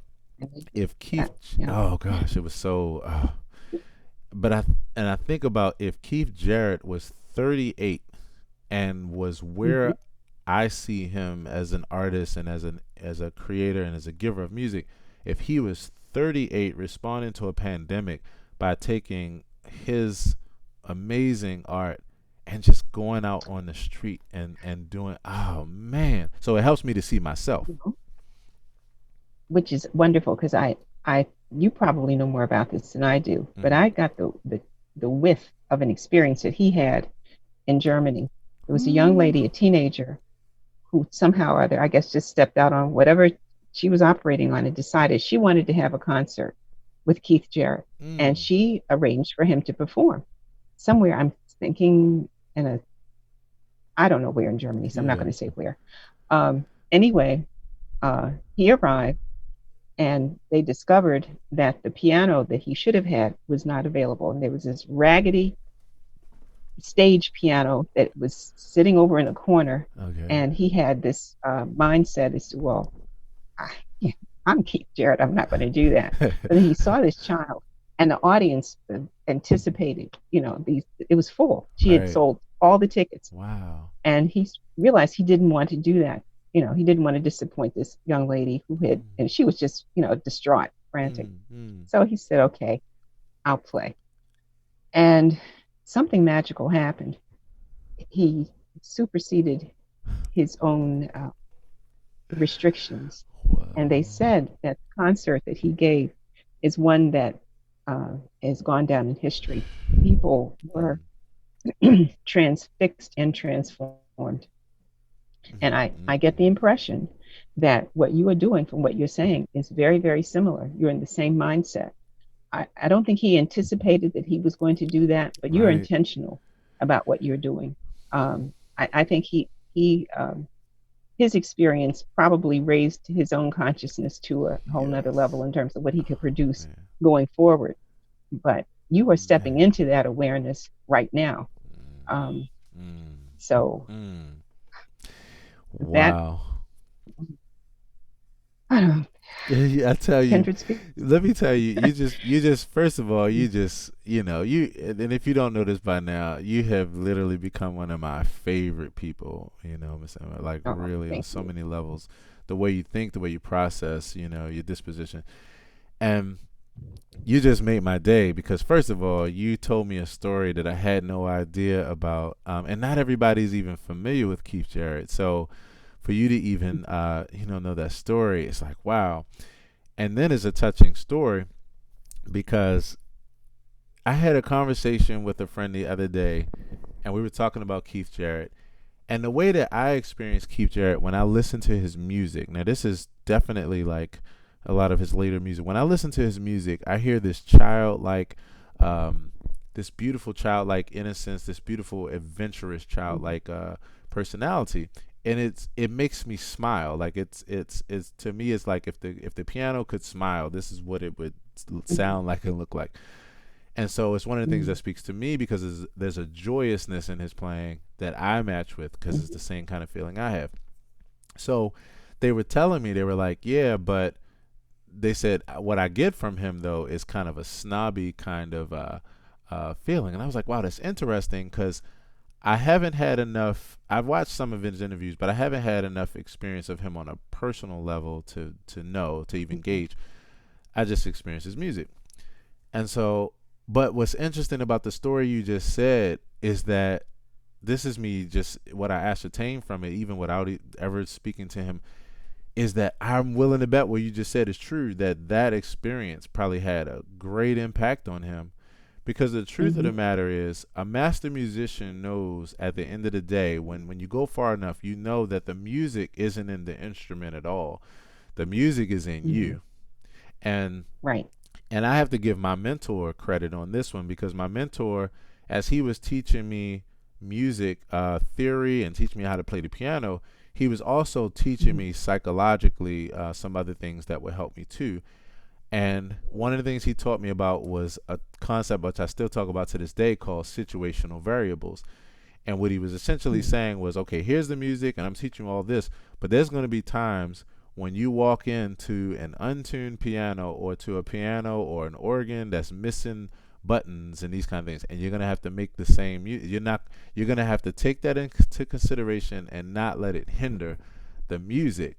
if
yeah,
Keith,
yeah.
oh gosh, it was so. But I think about, if Keith Jarrett was 38 and was
Mm-hmm.
where I see him as an artist and as a creator and as a giver of music, if he was 38 responding to a pandemic by taking his amazing art and just going out on the street and doing, oh man. So it helps me to see myself.
Which is wonderful, because you probably know more about this than I do, but
Mm-hmm.
I got the whiff of an experience that he had in Germany. There was a young
Ooh.
lady, a teenager, who somehow or other, I guess, just stepped out on whatever she was operating on and decided she wanted to have a concert with Keith Jarrett, and
Mm.
she arranged for him to perform somewhere. I'm thinking in a I don't know where in Germany, so I'm not
Yeah.
going to say where. Anyway, he arrived, and they discovered that the piano that he should have had was not available. And there was this raggedy stage piano that was sitting over in a corner,
Okay.
and he had this mindset as to, well, I, yeah, I'm Keith Jarrett. I'm not going to do that. But then he saw this child, and the audience anticipated. These it was full. She had
Right.
sold all the tickets,
Wow.
and he realized he didn't want to do that. He didn't want to disappoint this young lady who had,
Mm,
and she was just, distraught, frantic.
mm, mm.
So he said, "Okay, I'll play." And something magical happened. He superseded his own restrictions. And they
Wow.
said that the concert that he gave is one that has gone down in history. People were
Mm,
transfixed and transformed.
mm,
And I
mm,
get the
mm.
impression that what you are doing from what you're saying is very, very similar. You're in the same mindset. I don't think he anticipated that he was going to do that, but you're
Right.
intentional about what you're doing. I think his experience probably raised his own consciousness to a whole nother
Yes.
level in terms of what he could
Oh,
produce
man.
going forward. But you are stepping
Man.
into that awareness right now. Um,
Mm,
so
mm.
that,
Wow.
I don't know,
Yeah, I tell you,
kindred spirit.
let me tell you, you just, first of all, you just, and if you don't know this by now, you have literally become one of my favorite people, Miss Emma, like
Oh,
really on
thank
so
you.
many levels. The way you think, the way you process, your disposition. And you just made my day because first of all, you told me a story that I had no idea about, and not everybody's even familiar with Keith Jarrett. So for you to even, know that story, it's like wow. And then it's a touching story because I had a conversation with a friend the other day, and we were talking about Keith Jarrett. And the way that I experienced Keith Jarrett when I listened to his music, now this is definitely like a lot of his later music. When I listen to his music, I hear this childlike, um, this beautiful childlike innocence, this beautiful adventurous childlike personality, and it makes me smile. Like it's to me, it's like if the piano could smile, this is what it would sound like and look like. And so it's one of the things that speaks to me because there's a joyousness in his playing that I match with because it's the same kind of feeling I have. So they were telling me, they were like, yeah, but they said what I get from him though is kind of a snobby kind of feeling. And I was like, wow, that's interesting because I haven't had enough. I've watched some of his interviews, but I haven't had enough experience of him on a personal level to know, to even gauge. I just experienced his music. And so, but what's interesting about the story you just said is that this is me just what I ascertained from it, even without ever speaking to him, is that I'm willing to bet what you just said is true, that that experience probably had a great impact on him. Because the truth of
Mm-hmm.
the matter is, a master musician knows at the end of the day, when you go far enough, you know that the music isn't in the instrument at all. The music is in
Mm-hmm.
you. And
Right.
and I have to give my mentor credit on this one because my mentor, as he was teaching me music theory and teaching me how to play the piano, he was also teaching
Mm-hmm.
me psychologically some other things that would help me too. And one of the things he taught me about was a concept which I still talk about to this day called situational variables. And what he was essentially saying was, okay, here's the music, and I'm teaching you all this, but there's going to be times when you walk into an untuned piano or to a piano or an organ that's missing buttons and these kind of things, and you're going to have to make the same. You're going to have to take that into consideration and not let it hinder the music.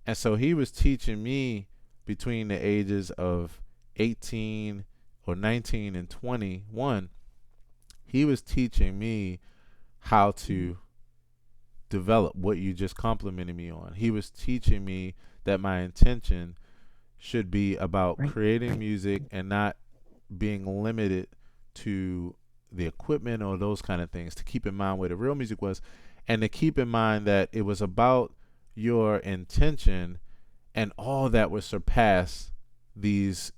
And so he was teaching me between the ages of 18 or 19 and 21. He was teaching me how to develop what you just complimented me on. He was teaching me that my intention should be about
Right.
creating music and not being limited to the equipment or those kind of things, to keep in mind where the real music was, and to keep in mind that it was about your intention, and all that would surpass these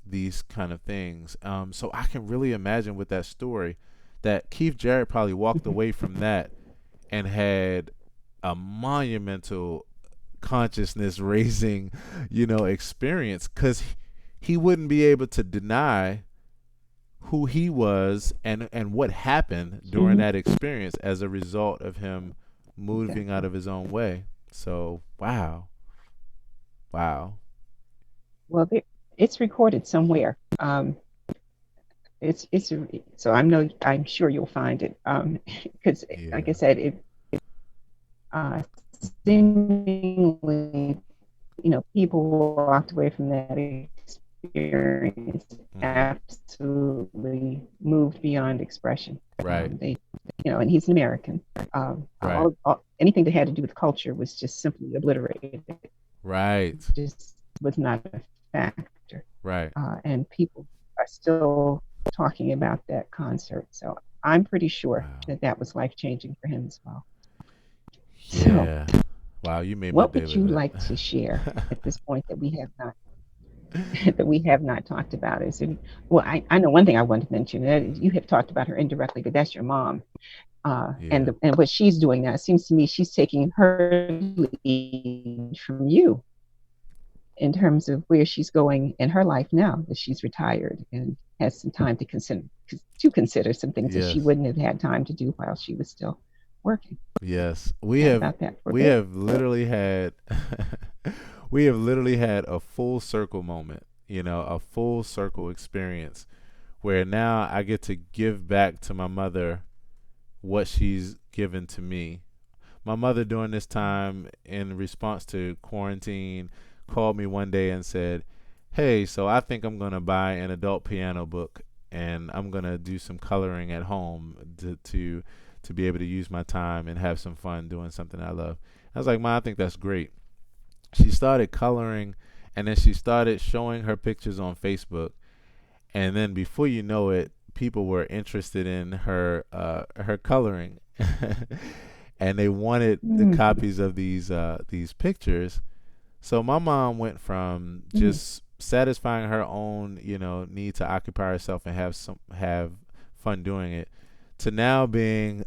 kind of things. So I can really imagine with that story that Keith Jarrett probably walked
Mm-hmm.
away from that and had a monumental consciousness raising, experience because he wouldn't be able to deny who he was and what happened during
Hmm.
that experience as a result of him moving out
Exactly.
of his own way. So wow, wow,
Well, it's recorded somewhere. It's so I'm sure you'll find it. Because like I
yeah,
said, it uh, seemingly, people walked away from that experience
hmm,
absolutely moved beyond expression.
right,
They, and he's an American.
right,
Anything that had to do with culture was just simply obliterated. It
right,
just was not a factor.
right.
And people are still talking about that concert. So I'm pretty sure
Wow,
that that was life changing for him as well. So,
yeah, wow. You made my
what
day
would
with
you
it.
like to share at this point that we have not that we have not talked about? Well, I know one thing I want to mention. You have talked about her indirectly, but that's your mom.
Yeah,
And what she's doing now, it seems to me she's taking her lead from you in terms of where she's going in her life now that she's retired and has some time to consider some things that she
yes.
wouldn't have had time to do while she was still working.
Yes, we
Chat
have
about that for a
we
bit.
have literally had we have literally had a full circle moment, a full circle experience where now I get to give back to my mother what she's given to me. My mother during this time in response to quarantine called me one day and said, "Hey, so I think I'm going to buy an adult piano book and I'm going to do some coloring at home to be able to use my time and have some fun doing something I love." I was like, "Ma, I think that's great." She started coloring and then she started showing her pictures on Facebook, and then before you know it, people were interested in her coloring, and they wanted the
Mm-hmm.
copies of these pictures. So my mom went from
Mm-hmm.
just satisfying her own need to occupy herself and have fun doing it, to now being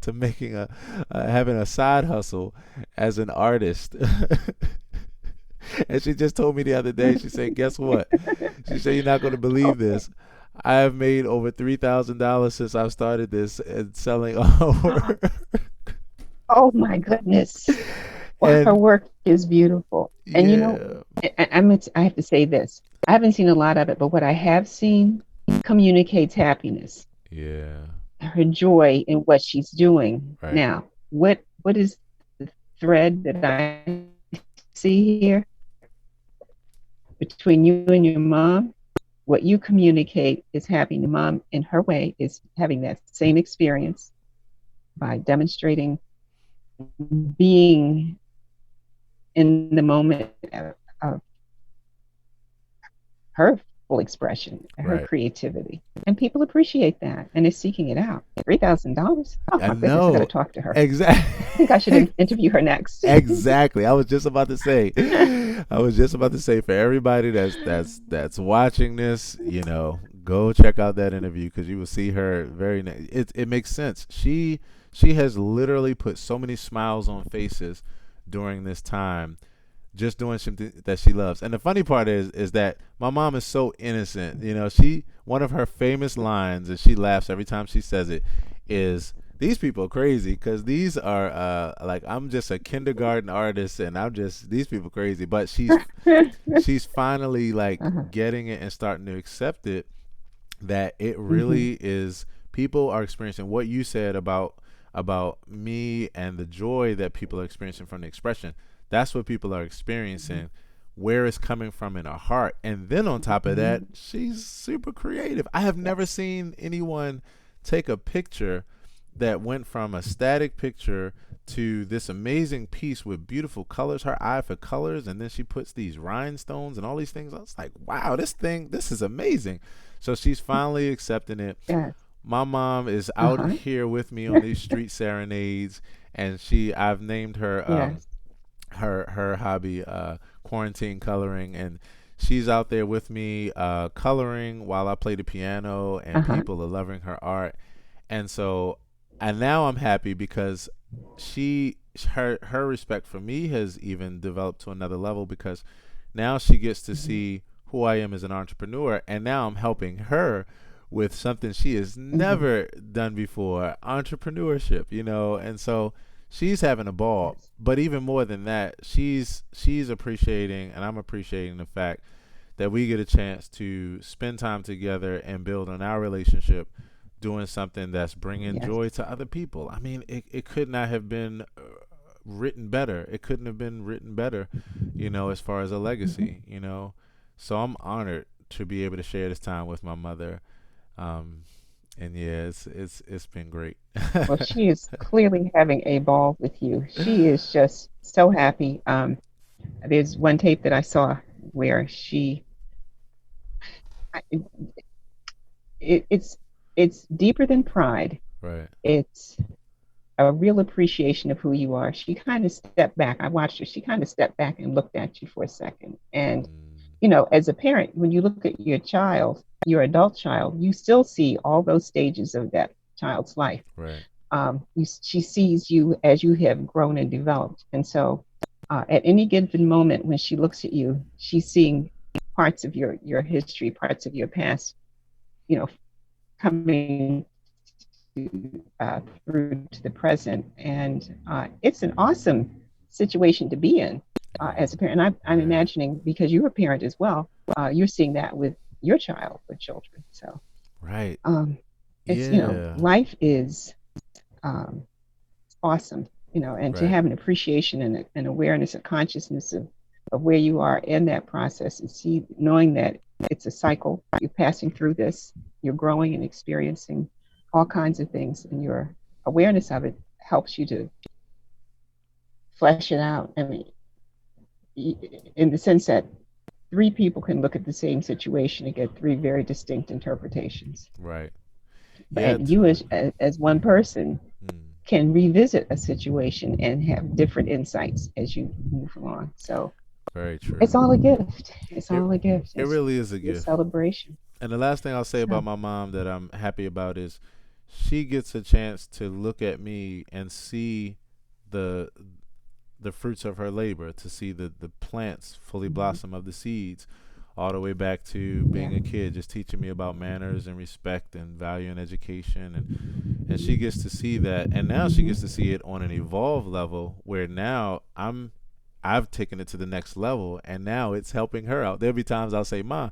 to making having a side hustle as an artist. And she just told me the other day, she said, "Guess what?" She said, "You're not going to believe
Okay.
this. I have made over $3,000 since I've started this and selling over."
Oh my goodness. Well, her
And
work is beautiful. And
yeah,
I have to say this. I haven't seen a lot of it, but what I have seen communicates happiness,
yeah,
her joy in what she's doing.
right,
Now, what is the thread that I see here between you and your mom? What you communicate is having your mom in her way is having that same experience by demonstrating being in the moment of her full expression, her
right.
creativity. And people appreciate that and they're seeking it out. $3,000? Oh
I
my goodness, I got to
know.
talk to her. I think I should
Exactly.
interview her next.
Exactly. I was just about to say. I was just about to say, for everybody that's watching this, go check out that interview because you will see her it makes sense. She has literally put so many smiles on faces during this time just doing something that she loves. And the funny part is that my mom is so innocent. She one of her famous lines, and she laughs every time she says it, is these people are crazy because these are like I'm just a kindergarten artist and I'm just these people crazy. But she's finally like
Uh-huh.
getting it and starting to accept it, that it
Hmm.
really is people are experiencing what you said about me and the joy that people are experiencing from the expression. That's what people are experiencing, where it's coming from in her heart. And then on top of that,
Hmm.
she's super creative. I have never seen anyone take a picture that went from a static picture to this amazing piece with beautiful colors, her eye for colors, and then she puts these rhinestones and all these things. I was like, wow, this is amazing. So she's finally accepting it.
Yes.
My mom is out
Uh-huh.
here with me on these street serenades, and I've named her
Yes.
her hobby quarantine coloring, and she's out there with me coloring while I play the piano, and
Uh-huh.
people are loving her art. And so, and now I'm happy because she her respect for me has even developed to another level, because now she gets to
Hmm.
see who I am as an entrepreneur, and now I'm helping her with something she has
Hmm.
never done before, entrepreneurship, and so she's having a ball.
Yes.
But even more than that, she's appreciating, and I'm appreciating the fact that we get a chance to spend time together and build on our relationship, doing something that's bringing
Yes.
joy to other people. I mean, it could not have been written better. It couldn't have been written better, as far as a
Hmm.
legacy. So I'm honored to be able to share this time with my mother. um, and yeah, it's been great.
Well, she is clearly having a ball with you. She is just so happy. There's one tape that I saw where I- it's deeper than pride.
Right.
It's a real appreciation of who you are. She kind of stepped back. I watched her. She kind of stepped back and looked at you for a second. And,
Mm,
as a parent, when you look at your child, your adult child, you still see all those stages of that child's life.
right.
She sees you as you have grown and developed. And so, at any given moment when she looks at you, she's seeing parts of your history, parts of your past, you know, coming through to the present. And it's an awesome situation to be in as a parent. And I'm
Right.
imagining, because you're a parent as well, you're seeing that with your child, with children. So
Right.
um, it's,
Yeah.
life is um, awesome, and to
Right.
have an appreciation and an awareness, a consciousness of where you are in that process, and see, knowing that it's a cycle. You're passing through this, you're growing and experiencing all kinds of things, and your awareness of it helps you to flesh it out. I mean, in the sense that three people can look at the same situation and get three very distinct interpretations.
Right. Yeah.
And you, as one person,
Mm,
can revisit a situation and have different insights as you move along. So
very true.
it's all a gift. It's
It
all a gift.
it
It's
really is a
a
gift.
celebration.
And the last thing I'll say about
So,
my mom that I'm happy about is she gets a chance to look at me and see the the fruits of her labor, to see the plants fully
mhm,
blossom of the seeds, all the way back to
yeah.
being a kid, just teaching me about manners and respect and value and education, and she gets to see that, and now she gets to
Hmm.
see it on an evolved level where now I've taken it to the next level, and now it's helping her out. There'll be times I'll say, "Ma,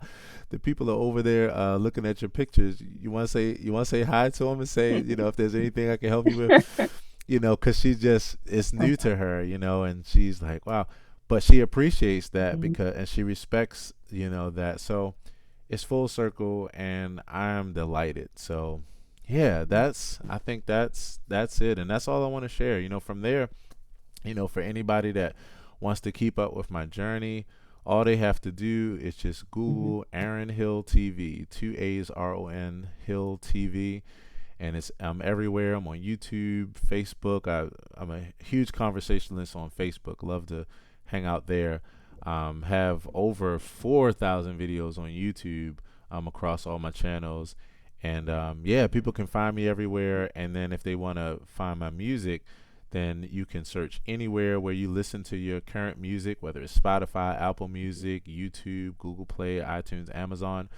the people are over there looking at your pictures. You want to say hi to them and say, if there's anything I can help you with, because she just it's new to her, and she's like, wow, but she appreciates that
Mhm.
because and she respects, that. So it's full circle, and I'm delighted. So yeah, I think that's it, and that's all I want to share. From there, for anybody that wants to keep up with my journey, all they have to do is just
Mhm.
Google Aaron Hill TV, two A's, RON Hill TV, and it's I'm everywhere. I'm on YouTube, Facebook. I'm a huge conversationalist on Facebook. Love to hang out there. Have over 4,000 videos on YouTube across all my channels, and yeah, people can find me everywhere. And then if they want to find my music, then you can search anywhere where you listen to your current music, whether it's Spotify, Apple Music, YouTube, Google Play, iTunes, Amazon.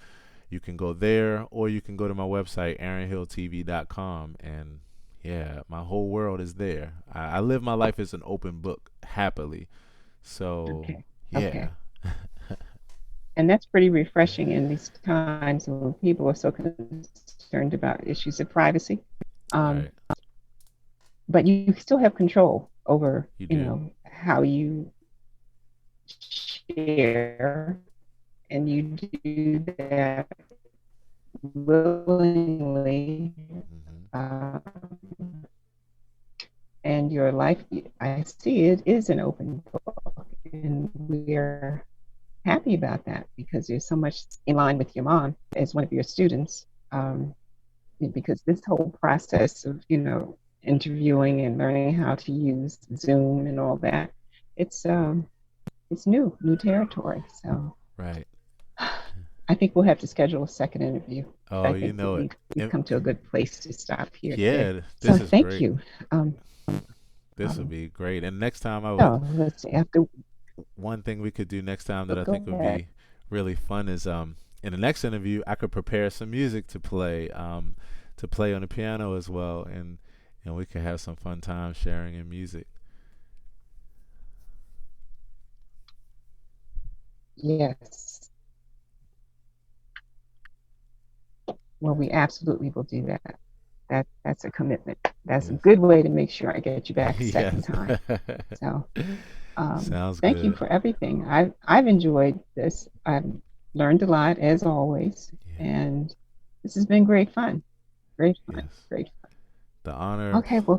You can go there, or you can go to my website, aaronhilltv.com, and yeah, my whole world is there. I live my life as an open book happily. So
Okay.
yeah.
Okay. And that's pretty refreshing in these times when people are so concerned about issues of privacy. Um,
Right.
but you still have control over,
You do.
how you share, and you do that willingly.
Hmm.
Um, and your life, I see it is an open book, and we're happy about that because there's so much in line with your mom as one of your students. Um, because this whole process of, interviewing and learning how to use Zoom and all that, it's new territory. So
Right.
I think we'll have to schedule a second interview.
Oh,
I
you
think that
know it.
we've
And
come to a good place to stop here today.
yeah,
So
this is
thank
great.
you. Um,
This would
um,
be great. And next time I would
so let's see. After,
one thing we could do next time that I
go
think would
ahead.
be really fun is in the next interview, I could prepare some music to play on the piano as well, and we could have some fun time sharing in music.
Yes. Well, we absolutely will do that. That's a commitment. That's a
Yes.
good way to make sure I get you back a second
Yes.
time. So,
Sounds
thank you
good.
for everything. I've enjoyed this. I've learned a lot as always,
Yeah.
and this has been great fun. Great fun.
Yes.
Great
The
fun.
honor.
Okay, well,